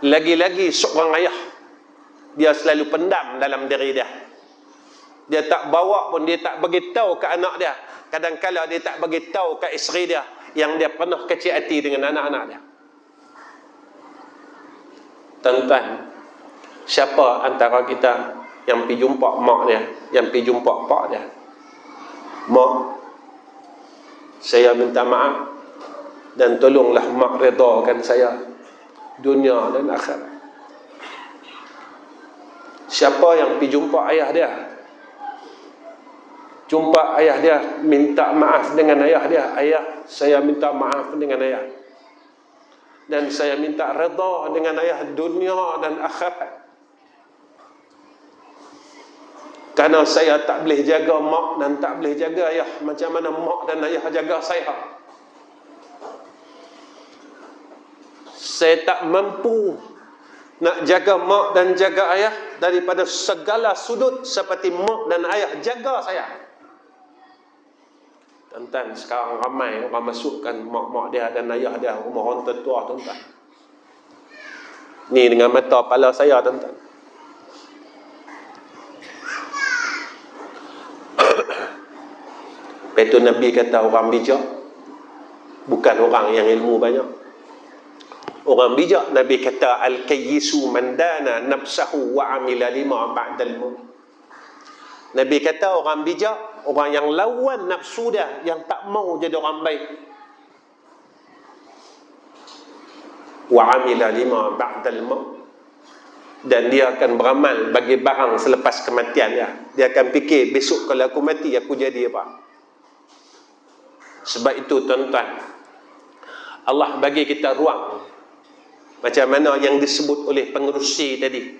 Lagi-lagi seorang ayah, dia selalu pendam dalam diri dia. Dia tak bawa pun, dia tak bagi tahu ke anak dia. Kadang-kala dia tak bagi tahu ke isteri dia yang dia pernah kecil hati dengan anak-anak dia. Tuan-tuan, siapa antara kita yang pergi jumpa mak dia, yang pergi jumpa pak dia? Mak, saya minta maaf dan tolonglah mak redakan saya dunia dan akhirat. Siapa yang pergi jumpa ayah dia, jumpa ayah dia, minta maaf dengan ayah dia, ayah, saya minta maaf dengan ayah, dan saya minta redha dengan ayah dunia dan akhirat, kerana saya tak boleh jaga mak dan tak boleh jaga ayah macam mana mak dan ayah jaga saya. Saya tak mampu nak jaga mak dan jaga ayah daripada segala sudut seperti mak dan ayah jaga saya. Tuan-tuan, sekarang ramai orang masukkan mak-mak dia dan ayah dia rumah orang tertua, tuan-tuan. Ni dengan mata kepala saya, tuan-tuan. Itu Nabi kata orang bijak bukan orang yang ilmu banyak. Orang bijak, Nabi kata al-kayyisu man dana nafsahu wa amila lima ba'dal maut. Nabi kata orang bijak, orang yang lawan nafsu dia, yang tak mau jadi orang baik. Wa amila lima ba'dal maut, dan dia akan beramal bagi barang selepas kematian dia. Dia akan fikir, besok kalau aku mati aku jadi apa. Sebab itu tuan-tuan, Allah bagi kita ruang macam mana yang disebut oleh pengerusi tadi.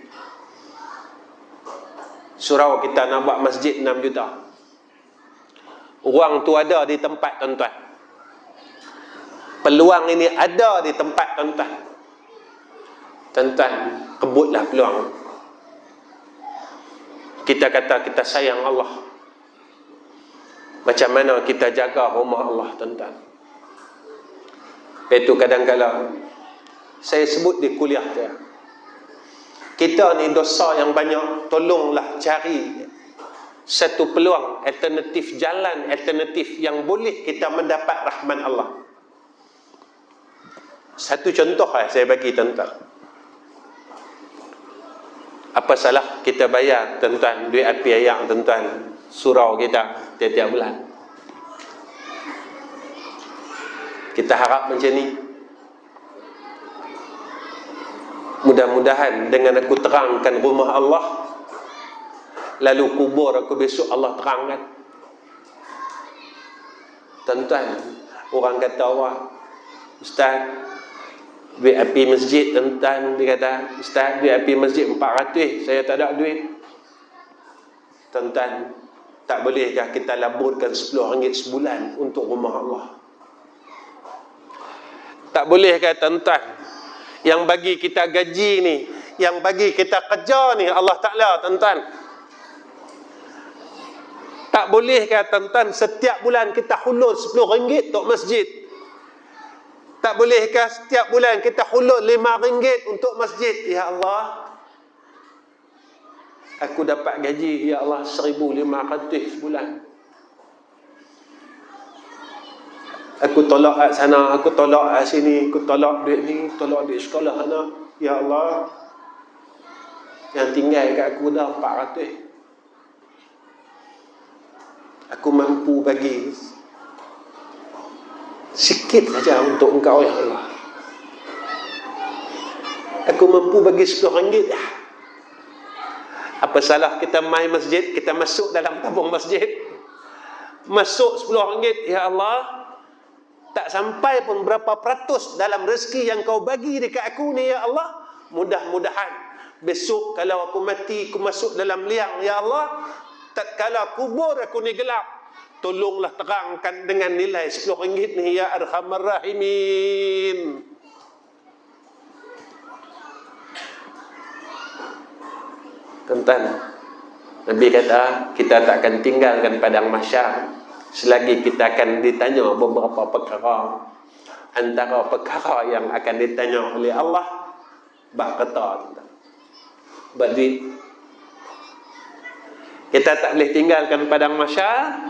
Surau kita nak buat masjid 6 juta. Ruang tu ada di tempat tuan-tuan. Peluang ini ada di tempat tuan-tuan. Tuan-tuan, kebutlah peluang. Kita kata kita sayang Allah. Macam mana kita jaga rumah Allah, tuan-tuan? Itu kadang-kadang saya sebut di kuliah dia, kita ni dosa yang banyak. Tolonglah cari satu peluang alternatif, jalan alternatif yang boleh kita mendapat rahmat Allah. Satu contoh saya bagi tuan-tuan. Apa salah kita bayar tuan-tuan duit api ayak tuan-tuan surau kita tiap-tiap bulan? Kita harap macam ni. Mudah-mudahan dengan aku terangkan rumah Allah, lalu kubur aku besok Allah terangkan. Tuan-tuan, orang kata awak, Ustaz, duit api masjid, tuan-tuan, dia kata, Ustaz, duit api masjid 400, saya tak ada duit. Tuan-tuan, tak bolehkah kita laburkan RM10 sebulan untuk rumah Allah? Tak bolehkah tuan-tuan, yang bagi kita gaji ni, yang bagi kita kerja ni Allah Ta'ala, tuan-tuan? Tak bolehkah tuan-tuan setiap bulan kita hulur RM10 untuk masjid? Tak bolehkah setiap bulan kita hulur RM5 untuk masjid? Ya Allah, aku dapat gaji, ya Allah, 1,500 sebulan. Aku tolak kat sana, aku tolak kat sini, aku tolak duit ni, tolak duit sekolah anak. Ya Allah, yang tinggal kat aku dah 400. Aku mampu bagi sikit saja untuk engkau, ya Allah. Aku mampu bagi RM10 dah. Apa salah kita mai masjid, kita masuk dalam tabung masjid, masuk RM10, ya Allah, tak sampai pun berapa peratus dalam rezeki yang kau bagi dekat aku ni, ya Allah. Mudah-mudahan besok kalau aku mati, aku masuk dalam liang, ya Allah, tatkala kubur aku ni gelap, tolonglah terangkan dengan nilai RM10 ni, ya Arhamar Rahimin. Tuan-tuan, Nabi kata kita tak akan tinggalkan padang mahsyar selagi kita akan ditanya beberapa perkara. Antara perkara yang akan ditanya oleh Allah, bab harta, bab duit. Kita tak boleh tinggalkan padang mahsyar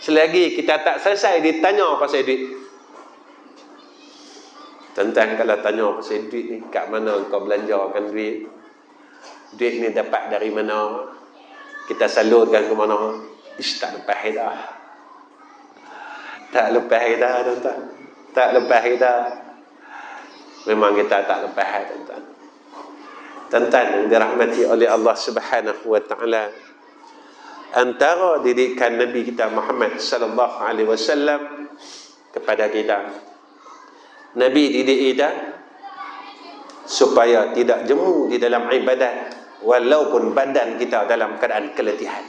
selagi kita tak selesai ditanya pasal duit. Tuan-tuan, kalau tanya pasal duit ni, kat mana kau belanjakan duit? Duit ni dapat dari mana? Kita salurkan ke mana? Tak lepas dah. Tak lepas dah, tuan-tuan. Tak lepas dah. Memang kita tak lepas, tuan-tuan. Tuan-tuan yang dirahmati oleh Allah Subhanahu wa taala, antara didikan Nabi kita Muhammad sallallahu alaihi wasallam kepada kita, Nabi didik kita supaya tidak jemu di dalam ibadat walaupun badan kita dalam keadaan keletihan.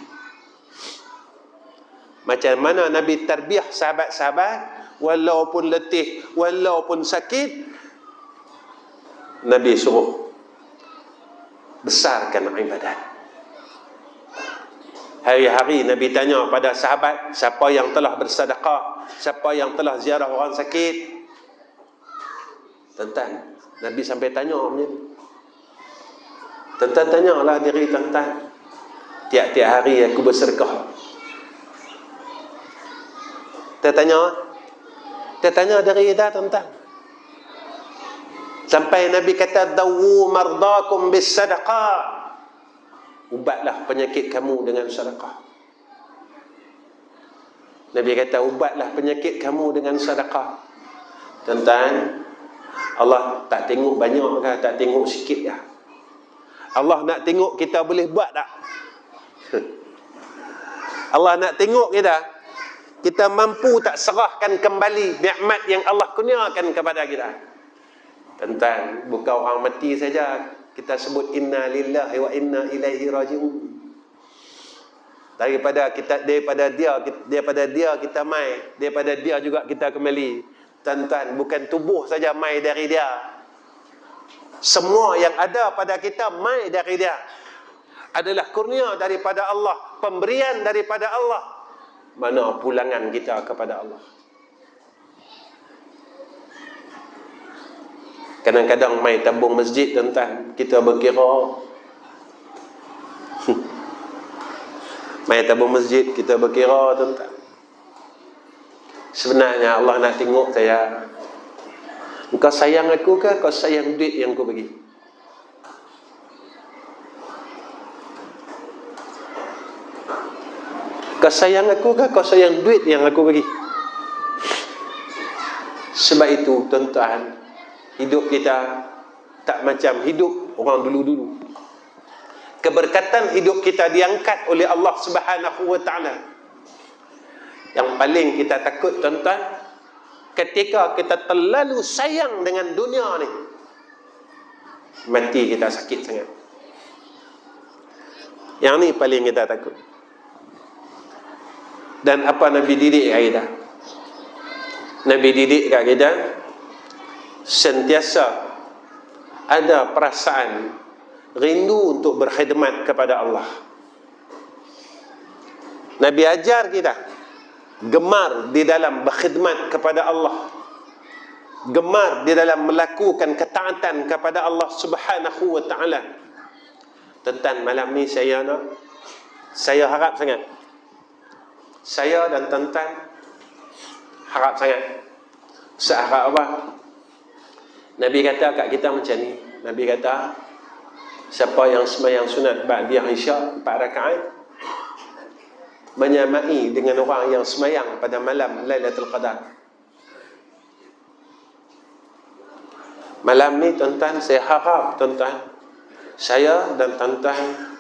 Macam mana Nabi tarbiyah sahabat-sahabat, walaupun letih, walaupun sakit, Nabi suruh besarkan ibadat. Hari-hari Nabi tanya pada sahabat, siapa yang telah bersedekah, siapa yang telah ziarah orang sakit. Tuan-tuan, Nabi sampai tanya macam ni. Tuan-tuan, tanyalah diri tuan-tuan, tiap-tiap hari aku bersedekah. Kita tanya diri kita, tuan-tuan. Sampai Nabi kata, dawu mardakum bis sadaqah, ubatlah penyakit kamu dengan sedekah. Nabi kata, ubatlah penyakit kamu dengan sedekah. Tuan-tuan, Allah tak tengok banyak ke, tak tengok sikit ke? Allah nak tengok kita boleh buat tak? Allah nak tengok kita mampu tak serahkan kembali nikmat yang Allah kurniakan kepada kita. Tuan-tuan, bukan orang mati saja kita sebut inna lillahi wa inna ilaihi raji'un. Daripada dia kita mai, daripada dia juga kita kembali. Tuan-tuan, bukan tubuh saja mai dari dia, semua yang ada pada kita mai dari dia. adalah kurnia daripada Allah, pemberian daripada Allah. Mana pulangan kita kepada Allah? Kadang-kadang mai tabung masjid, tuan-tuan, kita berkira mai tabung masjid, kita berkira, tuan-tuan, sebenarnya Allah nak tengok saya, engkau sayang aku ke kau sayang duit yang aku bagi? Kau sayang aku ke kau sayang duit yang aku bagi? Sebab itu, tuan-tuan, hidup kita tak macam hidup orang dulu-dulu. Keberkatan hidup kita diangkat oleh Allah Subhanahu wa ta'ala. Yang paling kita takut, tuan-tuan, ketika kita terlalu sayang dengan dunia ni, mati kita sakit sangat. Yang ni paling kita takut. Dan apa Nabi didik kat kita? Nabi didik kat kita sentiasa ada perasaan rindu untuk berkhidmat kepada Allah. Nabi ajar kita gemar di dalam berkhidmat kepada Allah, gemar di dalam melakukan ketaatan kepada Allah Subhanahu wa ta'ala. Tentang malam ni saya harap sangat, saya dan tuan-tuan harap sangat. Seharap apa? Nabi kata kat kita macam ni. Nabi kata, siapa yang sembahyang sunat ba'diyah isyak 4 rakaat menyamai dengan orang yang sembahyang pada malam Lailatul Qadar. Malam ni, tuan-tuan, saya harap tuan-tuan, saya dan tuan-tuan,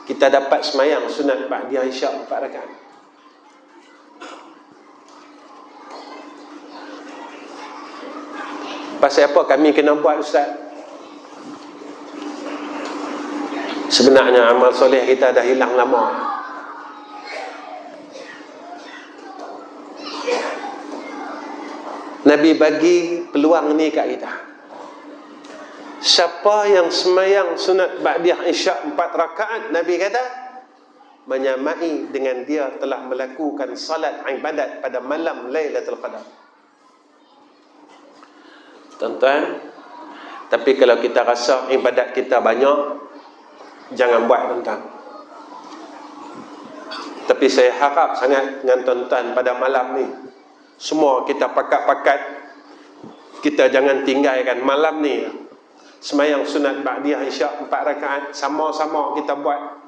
kita dapat sembahyang sunat ba'diyah isyak 4 rakaat. Pasal apa kami kena buat, Ustaz? Sebenarnya amal soleh kita dah hilang lama. Nabi bagi peluang ni kat kita. Siapa yang sembahyang sunat ba'diyah isyak 4 rakaat, Nabi kata, menyamai dengan dia telah melakukan salat ibadat pada malam Lailatul Qadar. Tuan-tuan, tapi kalau kita rasa ibadat kita banyak, jangan buat, tuan-tuan. Tapi saya harap sangat dengan tuan-tuan pada malam ni, semua kita pakat-pakat, kita jangan tinggalkan malam ni. Sembahyang sunat ba'diyah isyak 4 rakaat, sama-sama kita buat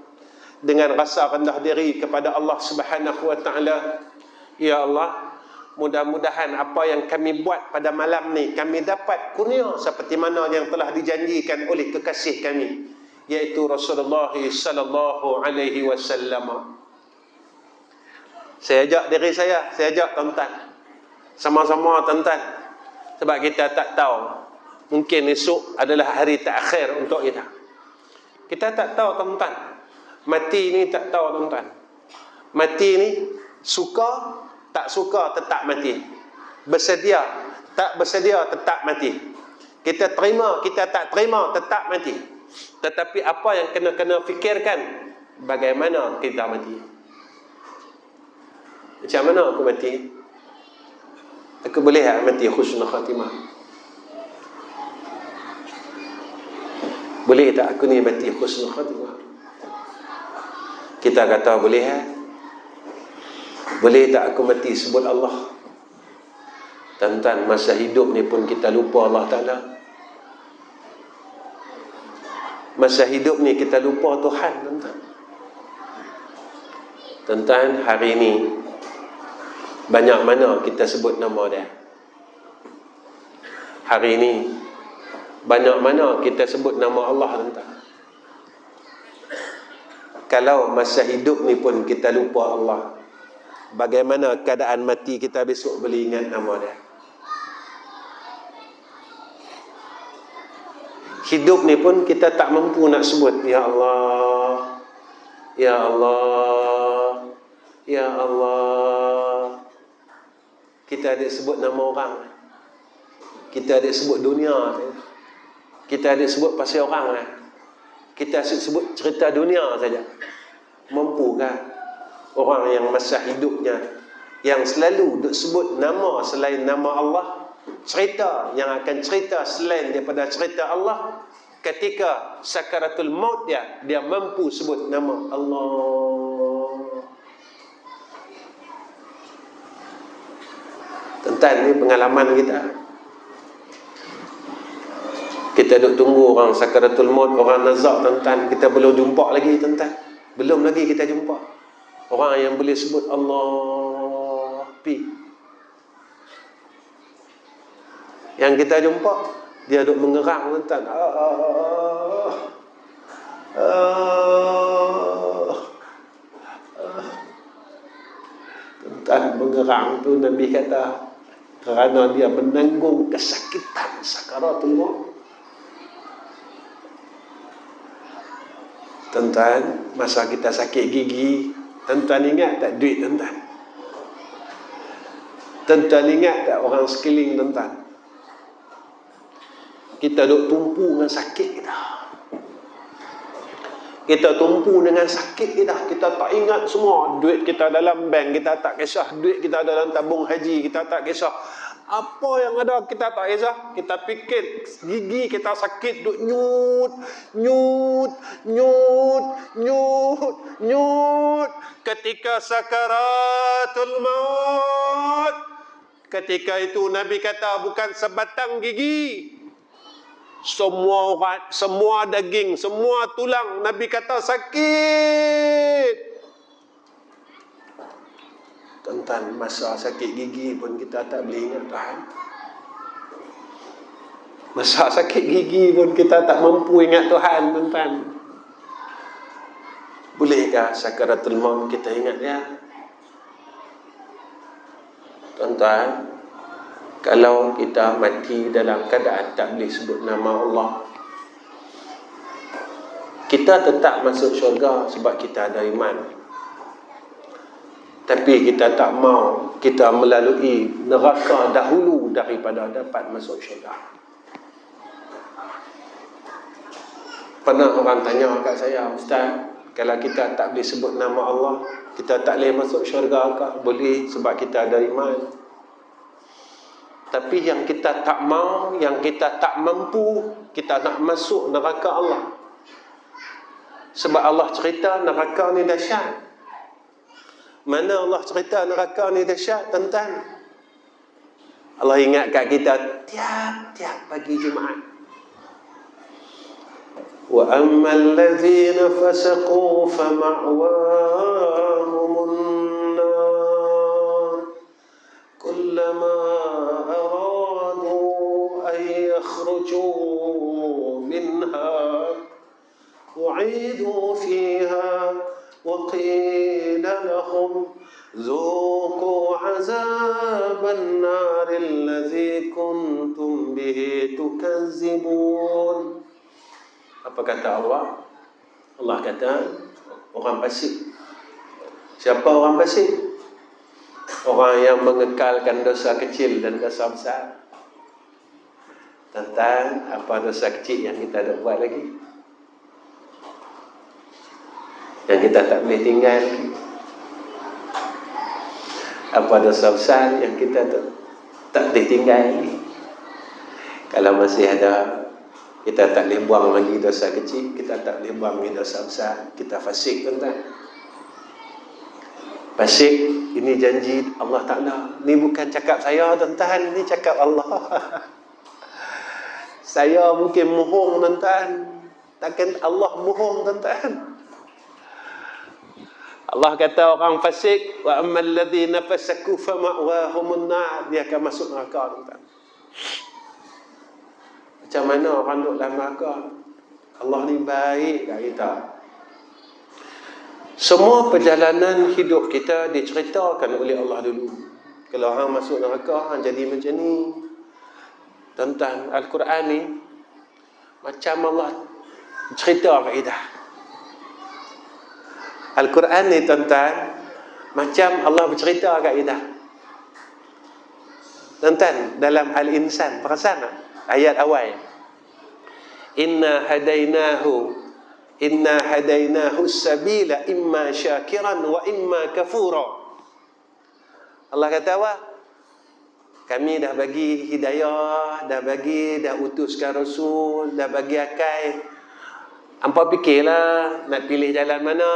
dengan rasa rendah diri kepada Allah Subhanahu wa ta'ala. Ya Allah, mudah-mudahan apa yang kami buat pada malam ni, kami dapat kurnia seperti mana yang telah dijanjikan oleh kekasih kami, iaitu Rasulullah sallallahu alaihi wasallam. Saya ajak diri saya ajak tuan-tuan, sama-sama tuan-tuan, sebab kita tak tahu, mungkin esok adalah hari terakhir untuk kita. Kita tak tahu, tuan-tuan. Mati ni tak tahu, tuan-tuan. Mati ni suka tak suka tetap mati, bersedia tak bersedia tetap mati, kita terima kita tak terima tetap mati. Tetapi apa yang kena fikirkan, bagaimana kita mati. Macam mana aku mati? Aku boleh tak mati husnul khatimah? Boleh tak aku ni mati husnul khatimah? Kita kata boleh. Boleh tak aku mati sebut Allah? Tuan-tuan, masa hidup ni pun kita lupa Allah Ta'ala. Masa hidup ni kita lupa Tuhan, tuan-tuan. Tuan-tuan, hari ni banyak mana kita sebut nama dia? Hari ni banyak mana kita sebut nama Allah, tuan-tuan? Kalau masa hidup ni pun kita lupa Allah, bagaimana keadaan mati kita besok boleh ingat nama dia? Hidup ni pun kita tak mampu nak sebut, Ya Allah, Ya Allah, Ya Allah. Kita ada sebut nama orang, kita ada sebut dunia, kita ada sebut pasal orang. Kita sebut cerita dunia saja. Mampukah orang yang masa hidupnya yang selalu duk sebut nama selain nama Allah, cerita yang akan cerita selain daripada cerita Allah, ketika sakaratul maut dia mampu sebut nama Allah. Tuan-tuan, ni pengalaman kita. Kita duk tunggu orang sakaratul maut, orang nazak, tuan-tuan. Kita belum jumpa lagi, tuan-tuan. Belum lagi kita jumpa orang yang boleh sebut Allah. Yang kita jumpa, dia duk mengerang, tuan-tuan. Tuan-tuan, mengerang tu Nabi kata kerana dia menanggung kesakitan sakaratul maut. Tuan-tuan, masa kita sakit gigi, tuan-tuan ingat tak duit tuan-tuan? Tuan-tuan ingat tak orang sekeliling tuan-tuan? Kita duk tumpu dengan sakit kita. Kita tumpu dengan sakit kita. Kita tak ingat semua duit kita dalam bank, kita tak kisah. Duit kita dalam tabung haji, kita tak kisah. Apa yang ada kita tak kisah. Kita fikir gigi kita sakit, duk nyut. Ketika sakaratul maut, ketika itu Nabi kata bukan sebatang gigi, semua urat, semua daging, semua tulang, Nabi kata sakit. Tuan-tuan, masa sakit gigi pun kita tak boleh ingat Tuhan. Masa sakit gigi pun kita tak mampu ingat Tuhan, tuan-tuan. Bolehkah sakaratul maut kita ingat dia? Tuan-tuan, kalau kita mati dalam keadaan tak boleh sebut nama Allah, kita tetap masuk syurga sebab kita ada iman. Tapi kita tak mau kita melalui neraka dahulu daripada dapat masuk syurga. Pernah orang tanya kat saya, Ustaz, kalau kita tak boleh sebut nama Allah, kita tak boleh masuk syurga ke? Boleh, sebab kita ada iman. Tapi yang kita tak mau, yang kita tak mampu, kita nak masuk neraka Allah. Sebab Allah cerita neraka ni dahsyat. Mana Allah cerita neraka ni dahsyat, tuan-tuan? Allah ingat kat kita tiap-tiap pagi Jumaat. Wa ammal ladzina fasaqu fa ma'wahumun nar kullama aradu an yakhruju minha u'idu fiha wa qila lahum ذوقوا عذاب النار الذي كنتم به تكذبون. Apa kata Allah? Allah kata orang fasik. Siapa orang fasik? Orang yang mengekalkan dosa kecil dan dosa besar. Tentang apa dosa kecil yang kita dah buat lagi, yang kita tak boleh tinggal lagi. Apa dosa besar yang kita tak boleh tinggal lagi. Kalau masih ada, kita tak boleh buang lagi dosa kecil, kita tak boleh buang lagi dosa besar. Kita fasik, tuan-tuan. Fasik, ini janji Allah Ta'ala. Ini bukan cakap saya, tuan-tuan. Ini cakap Allah. Saya mungkin mohong, tuan-tuan. Takkan Allah mohong, tuan-tuan. Allah kata orang fasik, wa ammal ladzina fasaku fa ma'wahumun nar, dia akan masuk neraka, tuan-tuan. Macam mana orang duduk dalam neraka? Allah ni baik kat kita. Semua perjalanan hidup kita diceritakan oleh Allah dulu. Kalau orang masuk neraka, orang jadi macam ni. Tuan-tuan, Al-Quran ni macam Allah cerita kat kita. Al-Quran ni, tuan-tuan, macam Allah bercerita kat kita. Tuan-tuan, dalam Al-Insan, perasan tak? Ayat awal. Inna hadainahu Inna hadainahu sabila imma syakiran wa imma kafura. Allah kata apa? Kami dah bagi hidayah, dah utuskan Rasul, dah bagi akal. Hampa fikirlah nak pilih jalan mana?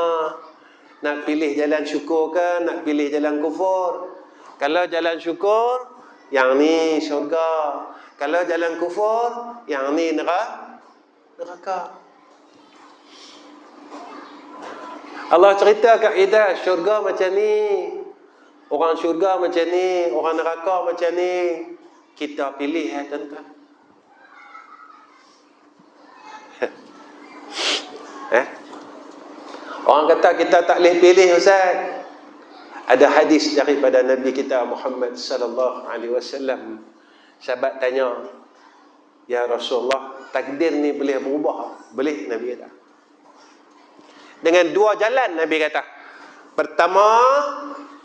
Nak pilih jalan syukur ke? Nak pilih jalan kufur? Kalau jalan syukur, yang ni syurga. Kalau jalan kufur, yang ni neraka. Allah cerita kat kita, syurga macam ni. Orang syurga macam ni, orang neraka macam ni. Kita pilih tuan-tuan. Orang kata kita tak boleh pilih, Ustaz. Ada hadis daripada Nabi kita Muhammad sallallahu alaihi wasallam. Sahabat tanya, "Ya Rasulullah, takdir ni boleh berubah?" Boleh, Nabi kata. Dengan dua jalan, Nabi kata. Pertama,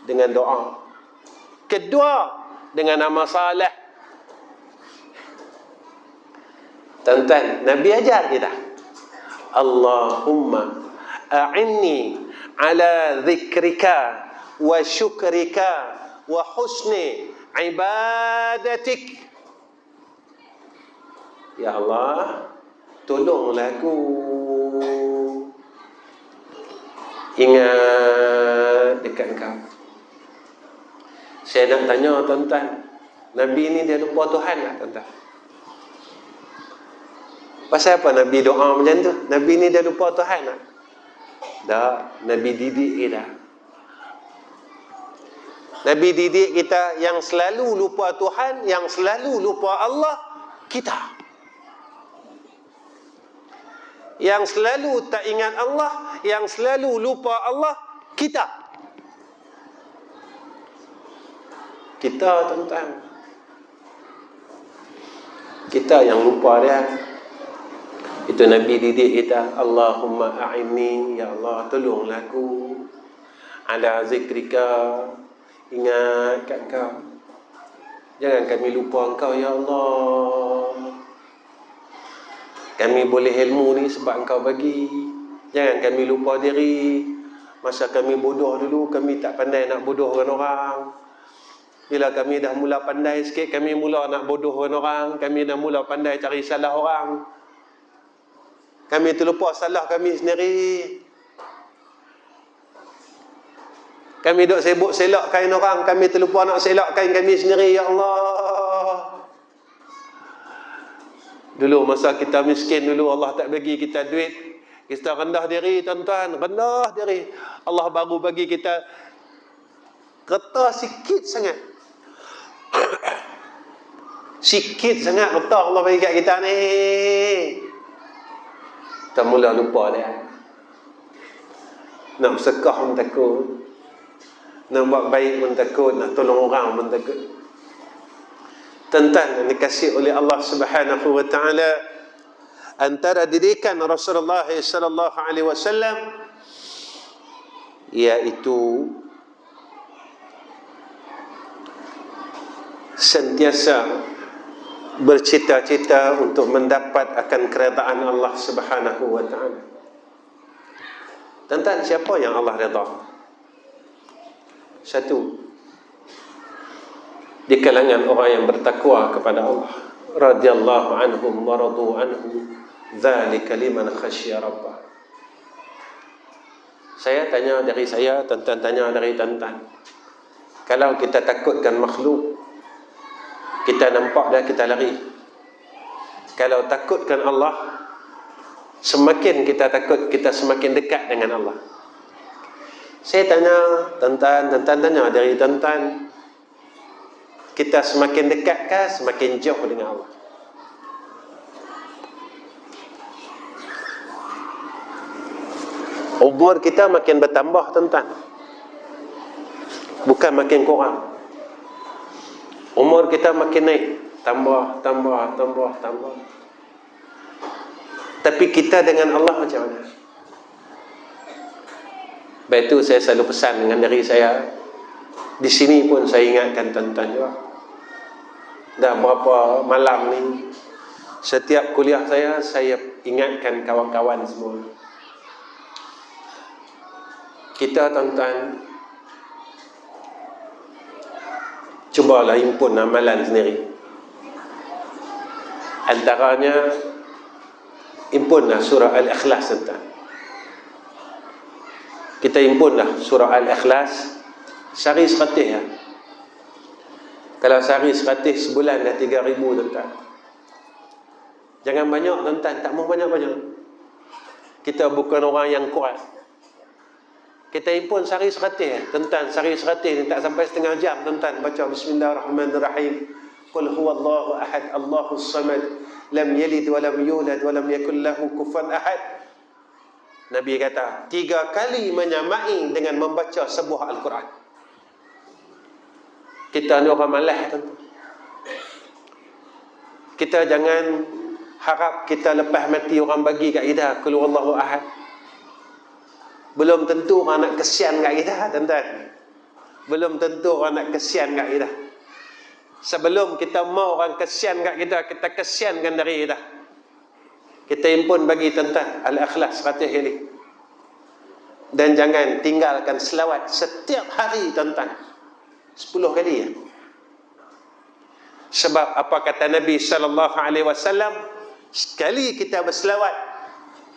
dengan doa. Kedua, dengan amal saleh. Tuan-tuan, Nabi ajar kita. Allahumma a'inni ala zikrika wa syukrika wa husni ibadatik. Ya Allah, tolonglah aku ingat dekat Engkau. Saya nak tanya tuan-tuan, Nabi ni dia lupa Tuhan tak tuan-tuan? Pasal apa Nabi doa macam tu? Nabi ni dia lupa Tuhan tak? Tak, Nabi didik kita. Nabi didik kita yang selalu lupa Tuhan, yang selalu lupa Allah, kita. Yang selalu tak ingat Allah, yang selalu lupa Allah, kita. Kita tuan-tuan. Kita yang lupa dia. Itu Nabi didik kita. Allahumma a'inni, ya Allah tolonglah aku ala zikrika, ingat kat Engkau. Jangan kami lupa Engkau ya Allah. Kami boleh ilmu ni sebab Engkau bagi. Jangan kami lupa diri. Masa kami bodoh dulu, kami tak pandai nak bodohkan orang. Bila kami dah mula pandai sikit, kami mula nak bodohkan orang. Kami dah mula pandai cari salah orang. Kami terlupa salah kami sendiri. Kami duk sibuk selak kain orang, kami terlupa nak selak kain kami sendiri, ya Allah. Dulu masa kita miskin dulu, Allah tak bagi kita duit, kita rendah diri tuan-tuan, rendah diri. Allah baru bagi kita getah sikit sangat. Sikit sangat getah Allah bagi kat kita ni. Kita mula lupa dia. Nak bersedekah pun takut. Nak buat baik pun takut. Nak tolong orang pun takut. Tuan-tuan yang dikasihi oleh Allah Subhanahu wa taala, antara didikan Rasulullah sallallahu alaihi wasallam iaitu sentiasa bercita-cita untuk mendapat akan keredaan Allah Subhanahu wa taala. Tuan-tuan, siapa yang Allah redha? Satu, di kalangan orang yang bertakwa kepada Allah, radhiyallahu anhum wa radu anhu, dzalika liman khasyiya rabbah. Saya tanya dari saya, tuan-tuan tanya dari tuan-tuan. Kalau kita takutkan makhluk, kita nampak dah kita lari. Kalau takutkan Allah, semakin kita takut, kita semakin dekat dengan Allah. Saya tanya tuan-tuan tanya dari tuan-tuan, kita semakin dekat ke semakin jauh dengan Allah? Umur kita makin bertambah tuan-tuan, bukan makin kurang. Umur kita makin naik, tambah. Tapi kita dengan Allah macam mana? Sebab itu saya selalu pesan dengan diri saya. Di sini pun saya ingatkan tuan-tuan juga. Dah berapa malam ni, setiap kuliah saya ingatkan kawan-kawan semua. Kita tuan-tuan cubalah himpun amalan sendiri. Antaranya himpunlah surah Al-Ikhlas tuan-tuan. Kita himpunlah surah Al-Ikhlas sehari 100 ya. Kalau sehari 100 sebulan dah 3,000 tuan-tuan. Jangan banyak tuan-tuan, tak mau banyak-banyak. Kita bukan orang yang kuat. Kita himpun sehari 100 ya. Tuan-tuan, sehari 100 ni tak sampai setengah jam tuan-tuan baca Bismillahirrahmanirrahim. Qul huwallahu ahad, Allahus samad, lam yalid wa lam yulad wa lam yakul lahu kufuwan ahad. Nabi kata 3 kali menyamai dengan membaca sebuah Al-Quran. Kita ni orang malas tuan-tuan. Kita jangan harap kita lepas mati orang bagi kat kita qul huwallahu ahad. Belum tentu orang nak kesian kat kita tuan-tuan. Belum tentu orang nak kesian kat kita. Sebelum kita mau orang kesian kat kita, kita kesiankan dari kita. Kita himpun bagi tuan-tuan Al-Ikhlas 100 kali. Dan jangan tinggalkan selawat setiap hari tuan-tuan. 10 kali ya. Sebab apa kata Nabi sallallahu alaihi wasallam, sekali kita berselawat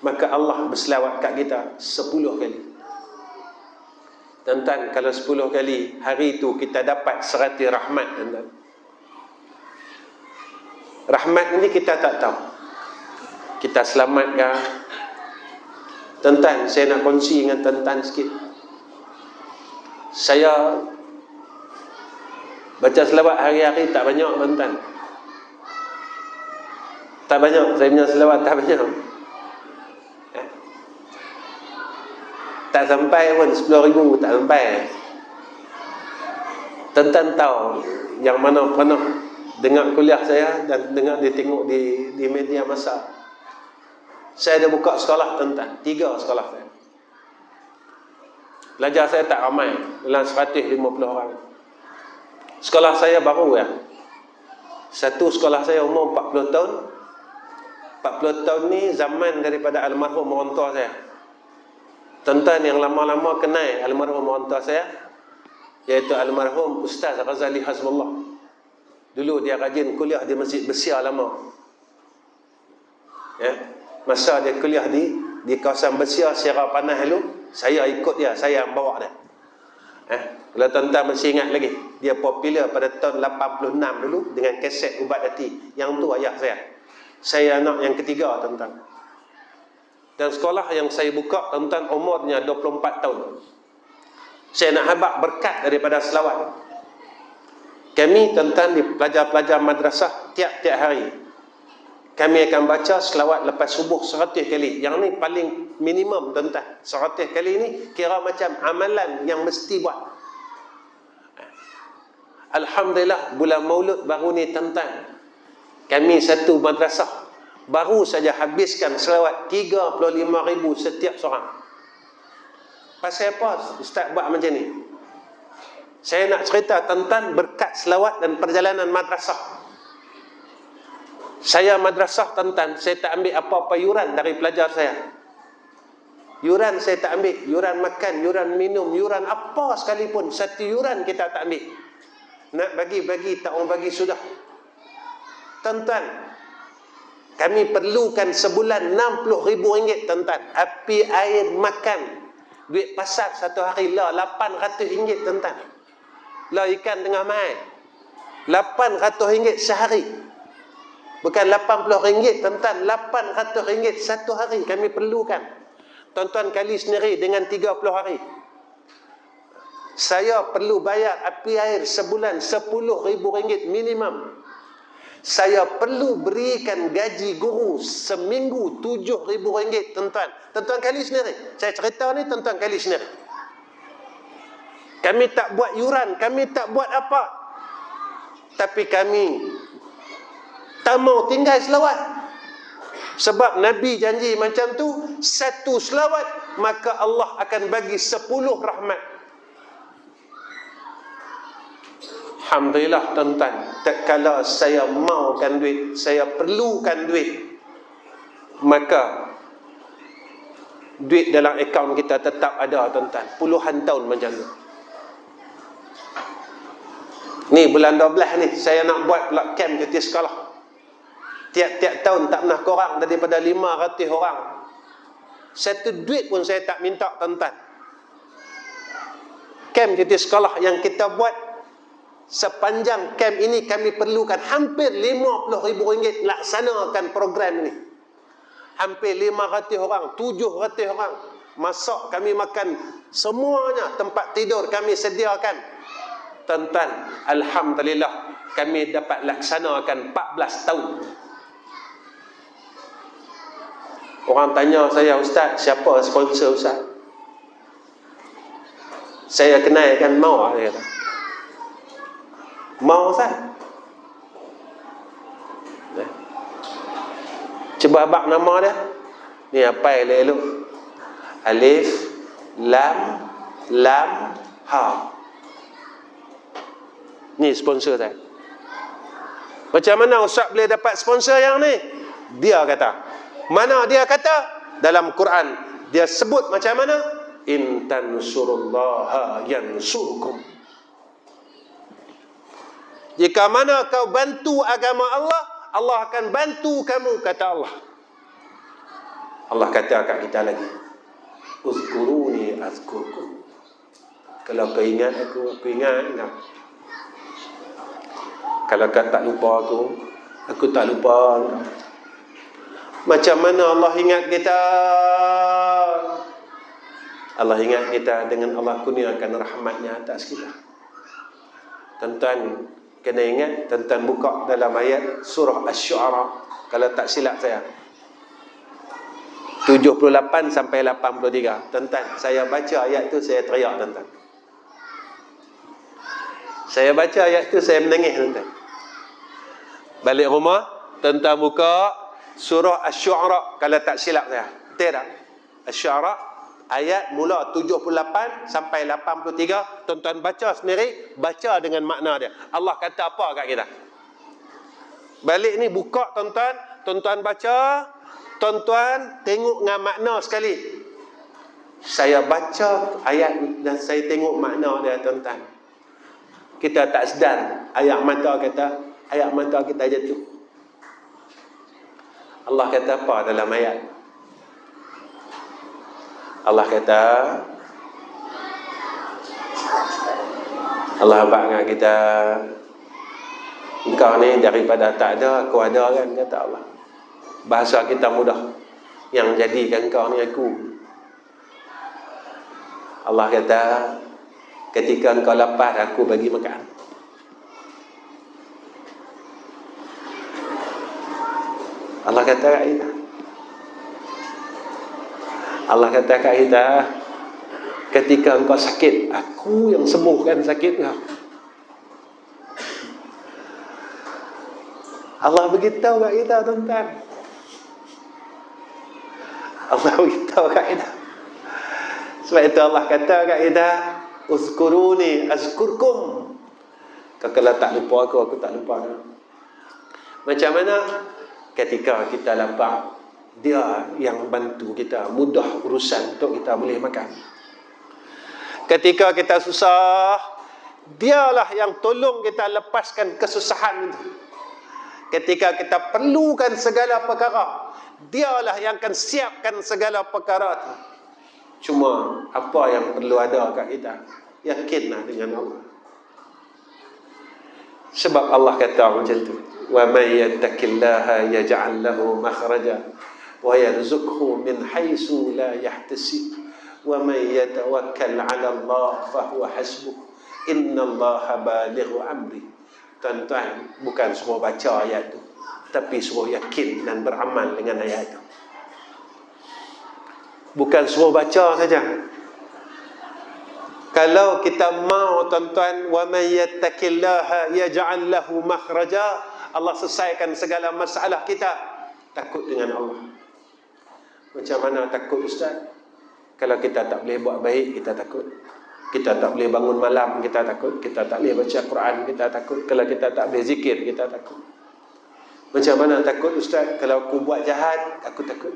maka Allah berselawat kat kita 10 kali. Tuan-tuan, kalau 10 kali hari itu kita dapat 100 rahmat tuan-tuan. Rahmat ni kita tak tahu kita selamat ke. Tuan-tuan, saya nak kongsi dengan tuan-tuan sikit. Saya baca selawat hari-hari tak banyak tuan-tuan. Tak banyak, saya punya selawat tak banyak. Tak sampai pun 10,000, tak sampai. Tuan-tuan tahu yang mana pernah dengar kuliah saya dan dengar dia tengok di media masa. Saya ada buka sekolah tuan-tuan, 3 sekolah saya. Pelajar saya tak ramai, dalam 150 orang. Sekolah saya baru ya. Satu sekolah saya umur 40 tahun. 40 tahun ni zaman daripada almarhum orang tua saya. Tuan-tuan yang lama-lama kenal almarhum orang tua saya, iaitu almarhum Ustaz Ghazali Hasbullah. Dulu dia rajin kuliah di Masjid Besar lama. Ya, masa dia kuliah di kawasan Besar Sierra Panas dulu, saya ikut dia, saya yang bawa dia. Kalau tuan-tuan masih ingat lagi, dia popular pada tahun 86 dulu dengan kaset Ubat Hati. Yang tu ayah saya. Saya anak yang ketiga tuan-tuan. Dan sekolah yang saya buka tuan-tuan umurnya 24 tahun. Saya nak habaq berkat daripada selawat. Kami tuan-tuan di pelajar-pelajar madrasah tiap-tiap hari kami akan baca selawat lepas subuh 100 kali. Yang ni paling minimum tuan-tuan. 100 kali ni kira macam amalan yang mesti buat. Alhamdulillah bulan Maulud baru ni tuan-tuan, kami satu madrasah baru saja habiskan selawat 35,000 setiap seorang. Pasal apa Ustaz buat macam ni? Saya nak cerita tentang berkat selawat dan perjalanan madrasah. Saya madrasah tuan-tuan, saya tak ambil apa-apa yuran dari pelajar saya. Yuran saya tak ambil, yuran makan, yuran minum, yuran apa sekalipun, satu yuran kita tak ambil. Nak bagi-bagi tak orang bagi sudah. Tuan-tuan, kami perlukan sebulan RM60,000 tuan-tuan. Api air makan, duit pasar satu hari lah RM800 tuan-tuan. Lah ikan tengah mai RM800 sehari. Bukan RM80 tuan-tuan, RM800 satu hari kami perlukan. Tuan-tuan kali sendiri dengan 30 hari. Saya perlu bayar api air sebulan RM10,000 minimum. Saya perlu berikan gaji guru seminggu RM7,000 tuan-tuan. Tuan-tuan kali sendiri. Saya cerita ni tuan-tuan kali sendiri. Kami tak buat yuran, kami tak buat apa. Tapi kami tak mau tinggal selawat. Sebab Nabi janji macam tu, satu selawat maka Allah akan bagi 10 rahmat. Alhamdulillah tuan-tuan, tak kala saya maukan duit, saya perlukan duit, maka duit dalam akaun kita tetap ada, tuan-tuan. Puluhan tahun macam tu. Ni bulan 12 ni, saya nak buat pula camp cuti sekolah. Tiap-tiap tahun tak pernah kurang daripada 500 orang. Satu duit pun saya tak minta, tuan-tuan. Camp cuti sekolah yang kita buat, sepanjang camp ini kami perlukan hampir RM50,000 laksanakan program ini. Hampir 500 orang, 700 orang. Masak kami makan, semuanya, tempat tidur kami sediakan. Tuan-tuan, alhamdulillah kami dapat laksanakan 14 tahun. Orang tanya saya, Ustaz, siapa sponsor Ustaz? Saya kenalkan mau, dia kata. Mau Ustaz? Cuba abang nama dia. Ni apa elok-elok? Alif, lam, ha. Ni sponsor saya. Macam mana Ustaz boleh dapat sponsor yang ni? Dia kata. Mana dia kata? Dalam Quran. Dia sebut macam mana? In tansurullaha yansurkum. Jika mana kau bantu agama Allah, Allah akan bantu kamu, kata Allah. Allah kata kat kita lagi, uzkuruni azkurkum. Kalau kau ingat aku ingat. Kalau kau tak lupa aku tak lupa engkau. Macam mana Allah ingat kita? Allah ingat kita dengan Allah kurniakan rahmatnya atas kita. Tuan-tuan kena ingat, tuan-tuan buka dalam ayat surah Asy-Syu'ara, kalau tak silap saya 78 sampai 83. Tuan-tuan, saya baca ayat tu saya teriak, tuan-tuan. Saya baca ayat tu saya menangis, tuan-tuan. Balik rumah, tuan-tuan buka surah Asy-Syu'ara, kalau tak silap saya. Betul tak? Asy-Syu'ara ayat mula 78 sampai 83. Tuan-tuan baca sendiri, baca dengan makna dia. Allah kata apa kat kita? Balik ni buka, tuan-tuan, tuan-tuan baca, tuan-tuan tengok dengan makna sekali. Saya baca ayat dan saya tengok makna dia, tuan-tuan. Kita tak sedar ayat mata kita jatuh. Allah kata apa dalam ayat? Allah kata, Allah abang dengan kita, engkau ni daripada tak ada, aku ada kan, kata Allah. Bahasa kita mudah, yang jadikan engkau ni aku. Allah kata, ketika engkau lapar, aku bagi makan. Allah kata kat kita. Allah kata kat kita, ketika engkau sakit, aku yang sembuhkan sakit kau. Allah beritahu kat kita, tuan-tuan. Allah beritahu kat kita. Sebab itu Allah kata kat kita, uzkuruni azkurkum. Kau kalau tak lupa aku tak lupa kau. Macam mana? Ketika kita lapar, dia yang bantu kita, mudah urusan untuk kita boleh makan. Ketika kita susah, dialah yang tolong kita lepaskan kesusahan itu. Ketika kita perlukan segala perkara, dialah yang akan siapkan segala perkara itu. Cuma apa yang perlu ada kat kita, yakinlah dengan Allah. Sebab Allah kata macam tu, wa may yattaqillaha yaj'al lahu makhraja wa yarzuqhu min haitsu la yahtasib wa may yatawakkal 'ala Allah fa huwa hasbuh innallaha balighu amri. Tuan-tuan, bukan semua baca ayat tu, tapi semua yakin dan beramal dengan ayat tu. Bukan semua baca saja. Kalau kita mau, tuan-tuan, wa may yattaqillaha yaj'al lahu makhraja, Allah selesaikan segala masalah kita. Takut dengan Allah. Macam mana takut, Ustaz? Kalau kita tak boleh buat baik, kita takut. Kita tak boleh bangun malam, kita takut. Kita tak boleh baca Quran, kita takut. Kalau kita tak boleh zikir, kita takut. Macam mana takut, Ustaz? Kalau aku buat jahat, aku takut.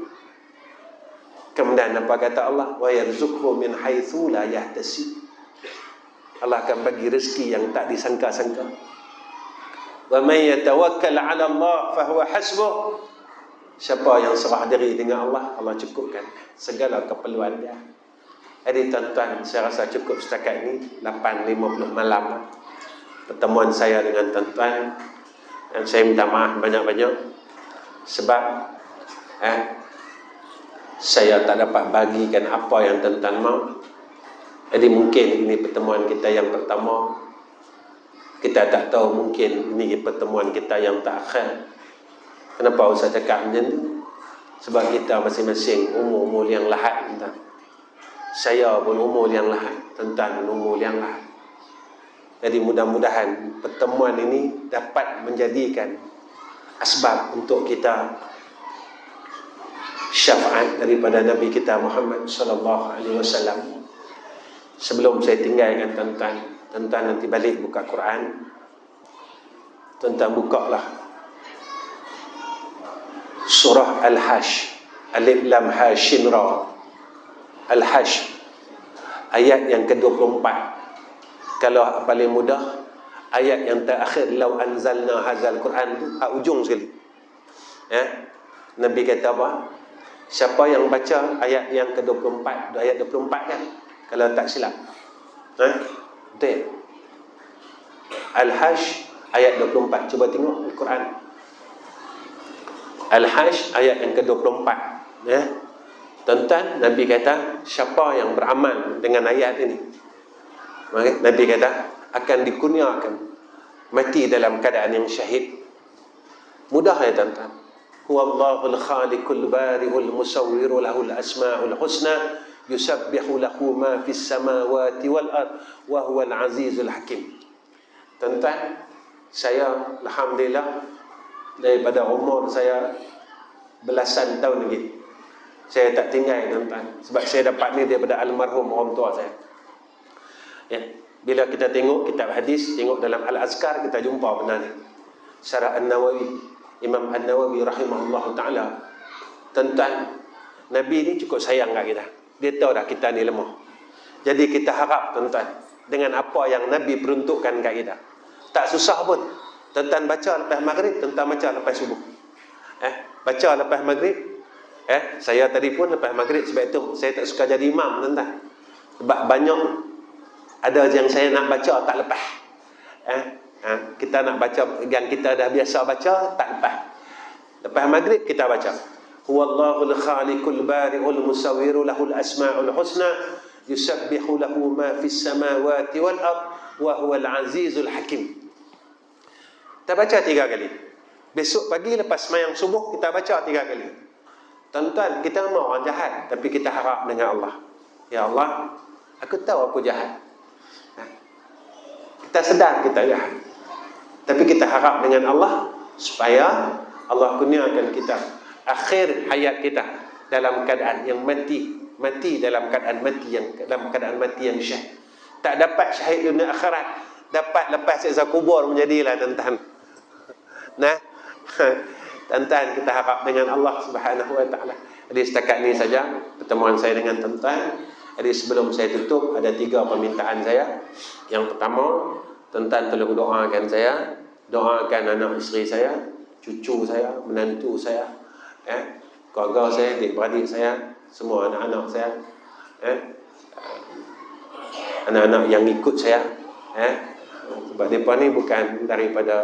Kemudian apa kata Allah? Wa yarzuqhu min haitsu la yahtasib. Allah akan bagi rezeki yang tak disangka-sangka. Wa may yatawakkal 'ala Allah fa huwa hasbuh. Siapa yang serah diri dengan Allah, Allah cukupkan segala keperluan dia. Jadi tuan-tuan, saya rasa cukup setakat ini. 8.50 malam pertemuan saya dengan tuan-tuan. Dan saya minta maaf banyak-banyak sebab saya tak dapat bagikan apa yang tuan-tuan mahu. Jadi mungkin ini pertemuan kita yang pertama. Kita tak tahu, mungkin ini pertemuan kita yang terakhir. Kenapa Ustaz cakap macam tu? Sebab kita masing-masing umur-umur yang lahat, tuan. Saya pun umur yang lahat, tuan-tuan pun umur yang lahat. Jadi mudah-mudahan pertemuan ini dapat menjadikan asbab untuk kita syafaat daripada Nabi kita Muhammad sallallahu alaihi wasallam. Sebelum saya tinggalkan tuan-tuan, tuan-tuan nanti balik buka Quran. Tuan-tuan bukalah surah Al-Hash, Alif Lam Ha Shin Ra, Al-Hash, ayat yang ke-24. Kalau paling mudah, ayat yang terakhir, law anzalna hadzal Quran tu, ujung sekali. Nabi kata apa? Siapa yang baca ayat yang ke-24, ayat 24 kan? Kalau tak silap. Betul. Al-Hash ayat 24. Cuba tengok Al-Quran. Al-Hash ayat yang ke-24. Tuan-tuan, Nabi kata siapa yang beramal dengan ayat ini, Nabi kata akan dikurniakan mati dalam keadaan yang syahid. Mudah ya tuan-tuan. Huwallahul khaliqul bari'ul musawwiru lahul asma'ul husna yusabbihu lahu ma fis samawati wal ard wa huwal azizul hakim. Tuan-tuan, saya alhamdulillah daripada umur saya belasan tahun lagi saya tak tinggal tuan-tuan, sebab saya dapat ni daripada almarhum orang tua saya. Bila kita tengok kitab hadis, tengok dalam Al-Azkar, kita jumpa benda ni. Syarah An-Nawawi, Imam An-Nawawi rahimahullah ta'ala. Tuan-tuan, Nabi ni cukup sayang kat kita. Dia tahu dah kita ni lemah. Jadi kita harap tuan-tuan, dengan apa yang Nabi peruntukkan kat kita, tak susah pun. Tuan-tuan baca lepas maghrib, tuan-tuan baca lepas subuh. Baca lepas maghrib. Saya tadi pun lepas maghrib, sebab itu saya tak suka jadi imam tuan-tuan. Sebab banyak ada yang saya nak baca tak lepas. Kita nak baca yang kita dah biasa baca tak lepas. Lepas maghrib kita baca Huwallahul khaliqul bari'ul musawwiru lahul asma'ul husna yusabbihu lahu ma fis samawati wal ard wa huwal azizul hakim. Kita baca 3 kali. Besok pagi lepas sembahyang subuh kita baca 3 kali. Tuan-tuan, kita mau orang jahat, tapi kita harap dengan Allah. Ya Allah, aku tahu aku jahat. Kita sedar kita jahat, tapi kita harap dengan Allah supaya Allah kurniakan kita akhir hayat kita dalam keadaan yang mati dalam keadaan mati yang syahid. Tak dapat syahid dunia akhirat, dapat lepas siksa kubur menjadilah tuan-tuan. Tuan-tuan, kita harap dengan Allah Subhanahu wa taala. Jadi setakat ini saja pertemuan saya dengan tuan-tuan. Jadi sebelum saya tutup, ada 3 permintaan saya. Yang pertama, tuan-tuan tolong doakan saya, doakan anak isteri saya, cucu saya, menantu saya, keluarga saya, adik-beradik saya, semua anak-anak saya, anak-anak yang ikut saya, sebab mereka ni bukan daripada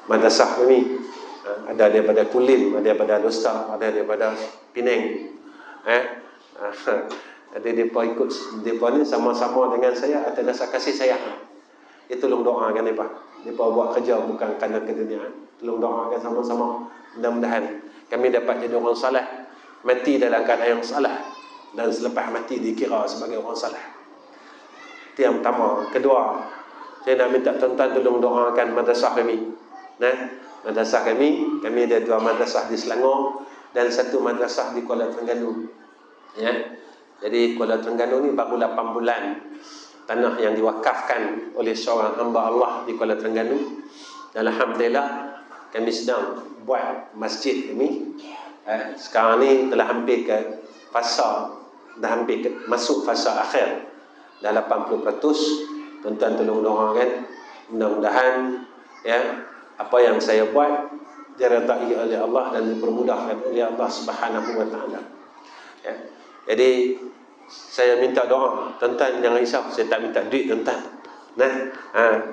madrasah kami. Ada daripada Kulim, ada daripada Dostar, ada daripada Penang. Jadi mereka ikut, mereka ni sama-sama dengan saya atas dasar kasih sayang. Tolong doakan mereka. Mereka buat kerja bukan kerana ke dunia. Tolong doakan sama-sama. Mudah-mudahan kami dapat jadi orang salah, mati dalam keadaan yang salah, dan selepas mati dikira sebagai orang salah. Itu yang pertama. Kedua, saya nak minta tuan-tuan tolong doakan madrasah kami. Madrasah kami ada 2 madrasah di Selangor dan 1 madrasah di Kuala Terengganu. Jadi Kuala Terengganu ni baru 8 bulan tanah yang diwakafkan oleh seorang hamba Allah di Kuala Terengganu. Dan alhamdulillah kami sedang buat masjid kami. Sekarang ni telah hampir ke fasa dah hampir masuk fasa akhir, dah 80%. Tuan-tuan tolong doakan, mudah-mudahan ya apa yang saya buat diredai oleh Allah dan dipermudahkan oleh Allah Subhanahu wa taala. Ya. Jadi saya minta doa, tuan-tuan jangan risau, saya tak minta duit tuan-tuan. Nah,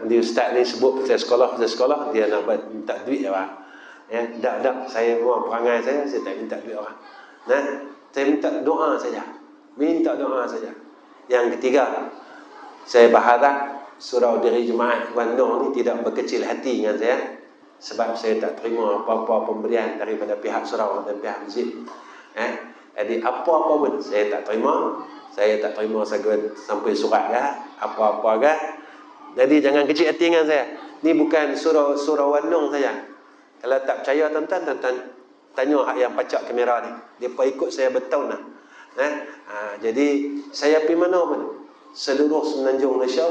di ustaz ni sebut pasal sekolah, dia nak minta duit apa? Ya, dak saya buat perangai saya tak minta duit orang. Nah, saya minta doa saja. Minta doa saja. Yang ketiga, saya berharap surau diri jemaat Wan Nur ni tidak berkecil hati dengan saya, sebab saya tak terima apa-apa pemberian daripada pihak surau dan pihak masjid. Jadi apa-apa pun saya tak terima. Saya tak terima sampai surat ke, apa-apa ke. Jadi jangan kecil hati dengan saya. Ni bukan surau Wan Nur saja. Kalau tak percaya tuan-tuan tanya hak yang pacak kamera ni. Depa ikut saya bertahun dah. Jadi saya pergi mana pun, seluruh semenanjung Malaysia,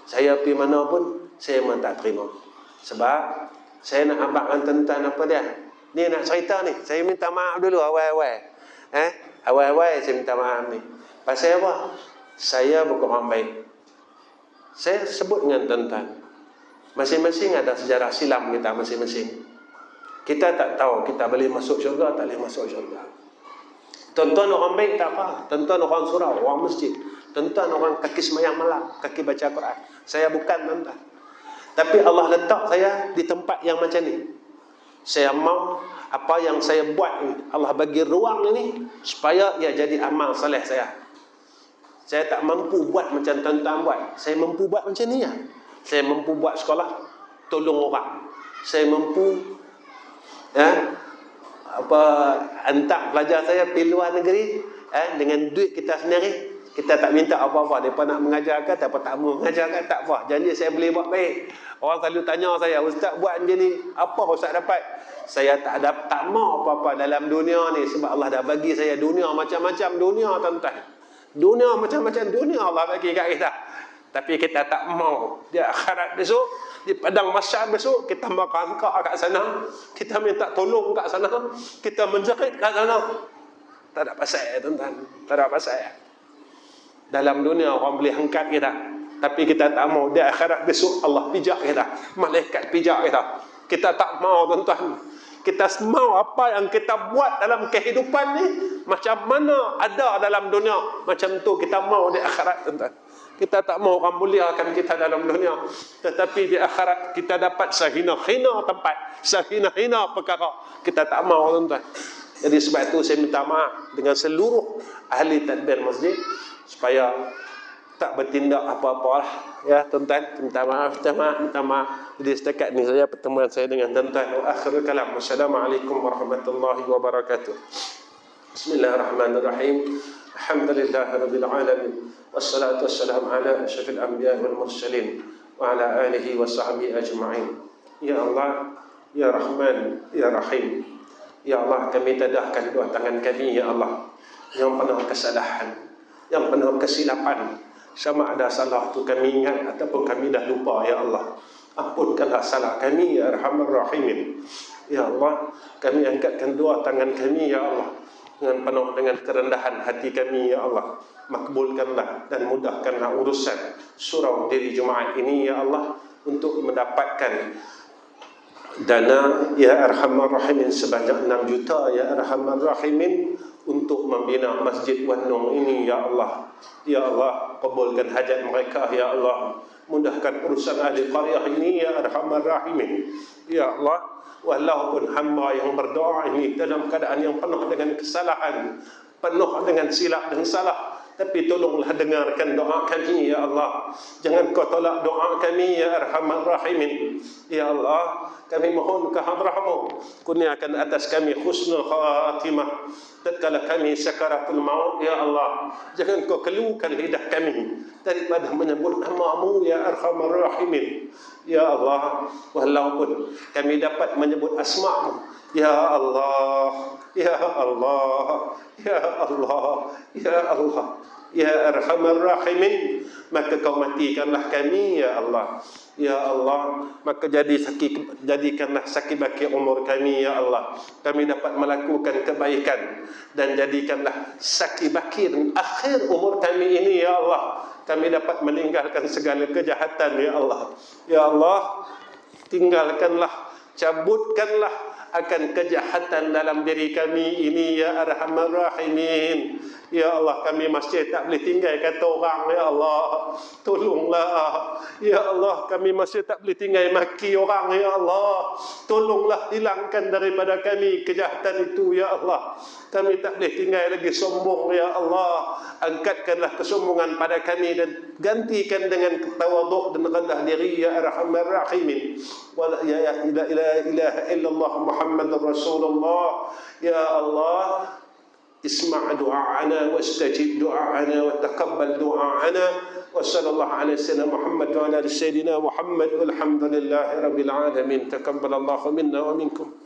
saya pergi mana pun saya memang tak terima. Sebab saya nak abangkan tuan-tuan apa dia. Ni nak cerita ni, saya minta maaf dulu awal-awal. Awal-awal saya minta maaf ni. Pasal apa? Saya bukan orang baik. Saya sebut dengan tuan-tuan, masing-masing ada sejarah silam kita masing-masing. Kita tak tahu kita boleh masuk syurga, tak boleh masuk syurga. Tuan-tuan orang baik tak apa. Tuan-tuan orang surau, orang masjid. Tuan-tuan orang kaki semayang malam, kaki baca Quran. Saya bukan tuan-tuan. Tapi Allah letak saya di tempat yang macam ni. Saya mau apa yang saya buat ni, Allah bagi ruang ini supaya ia jadi amal soleh saya. Saya tak mampu buat macam tuan-tuan buat. Saya mampu buat macam ni ya. Saya mampu buat sekolah, tolong orang. Saya mampu hantar pelajar saya pergi luar negeri dengan duit kita sendiri. Kita tak minta apa-apa. Mereka nak mengajar ke, tak mau mengajar ke, tak apa. Janji saya boleh buat baik. Orang selalu tanya saya, ustaz buat macam ni, apa ustaz dapat? Saya tak mau apa-apa dalam dunia ni, sebab Allah dah bagi saya dunia macam-macam dunia tuan-tuan. Dunia macam-macam dunia Allah bagi kat kita. Tapi kita tak mau. Di akhirat besok, di padang mahsyar besok, kita merangkak kat sana, kita minta tolong kat sana, kita menjerit kat sana. Tak ada pasal tuan-tuan. Tak ada pasal. Dalam dunia orang boleh angkat kita, tapi kita tak mau. Di akhirat besok Allah pijak kita, malaikat pijak kita. Kita tak mau tuan-tuan. Kita mau apa yang kita buat dalam kehidupan ni, macam mana ada dalam dunia, macam tu kita mau di akhirat tuan-tuan. Kita tak mau orang muliakan kita dalam dunia, tetapi di akhirat kita dapat sehina-hina tempat, sehina-hina perkara. Kita tak mau tuan-tuan. Jadi sebab itu saya minta maaf dengan seluruh ahli tadbir masjid, supaya tak bertindak apa-apa lah. Ya tuan-tuan, minta maaf. Jadi setakat ni saja pertemuan saya dengan tuan-tuan. Wa akhirul kalam. Wassalamualaikum warahmatullahi wabarakatuh. Bismillahirrahmanirrahim. Alhamdulillahirabbil alamin. Wassalatu wassalamu ala asyrafil anbiya wal mursalin wa ala alihi wa sahbihi ajma'in. Ya Allah, ya Rahman, ya Rahim. Ya Allah, kami tadahkan dua tangan kami, ya Allah, yang penuh kesalahan, yang penuh kesilapan. Sama ada salah tu kami ingat ataupun kami dah lupa, ya Allah, ampunkanlah salah kami, ya Arhamar Rahimin. Ya Allah, kami angkatkan dua tangan kami, ya Allah, dengan penuh dengan kerendahan hati kami, ya Allah. Makbulkanlah dan mudahkanlah urusan surau diri Jumaat ini, ya Allah, untuk mendapatkan dana, ya Arhamar Rahimin, sebanyak 6 juta, ya Arhamar Rahimin, untuk membina Masjid Wan Nur ini, ya Allah. Ya Allah, kabulkan hajat mereka, ya Allah. Mudahkan urusan ahli qaryah ini, ya Arhamar Rahimin. Ya Allah, walaupun hamba yang berdoa ini dalam keadaan yang penuh dengan kesalahan, penuh dengan silap dan salah, tapi tolonglah dengarkan doa kami, ya Allah. Jangan kau tolak doa kami, ya Arhamar Rahimin. Ya Allah, kami mohon kehadrat-Mu, kurniakan atas kami husnul khatimah tatkala kami sakaratul maut, ya Allah. Jangan kau keluarkan lidah kami daripada menyebut nama-Mu, ya Arhamar Rahimin. Ya Allah, walaupun kami dapat menyebut asma'-Mu, ya Allah, ya Allah, ya Allah, ya Allah, ya Arhamar Rahimin, maka kau matikanlah kami ya Allah. Ya Allah, maka jadikanlah sakit baki umur kami ya Allah. Kami dapat melakukan kebaikan dan jadikanlah sakit baki akhir umur kami ini ya Allah. Kami dapat meninggalkan segala kejahatan ya Allah. Ya Allah, tinggalkanlah, cabutkanlah akan kejahatan dalam diri kami ini ya Arhamar Rahimin. Ya Allah, kami masih tak boleh tinggal kata orang ya Allah. Tolonglah. Ya Allah, kami masih tak boleh tinggal maki orang ya Allah. Tolonglah hilangkan daripada kami kejahatan itu ya Allah. Kami tak boleh tinggal lagi sombong ya Allah. Angkatkanlah kesombongan pada kami dan gantikan dengan tawaduk dan rendah diri ya Arhamar Rahimin. Wa la ilaha illallah Muhammadur Rasulullah. Ya Allah, اسمع دعاءنا واستجب دعاءنا وتقبل دعاءنا وصلى الله على سيدنا محمد وعلى سيدنا محمد والحمد لله رب العالمين. تقبل الله منا ومنكم.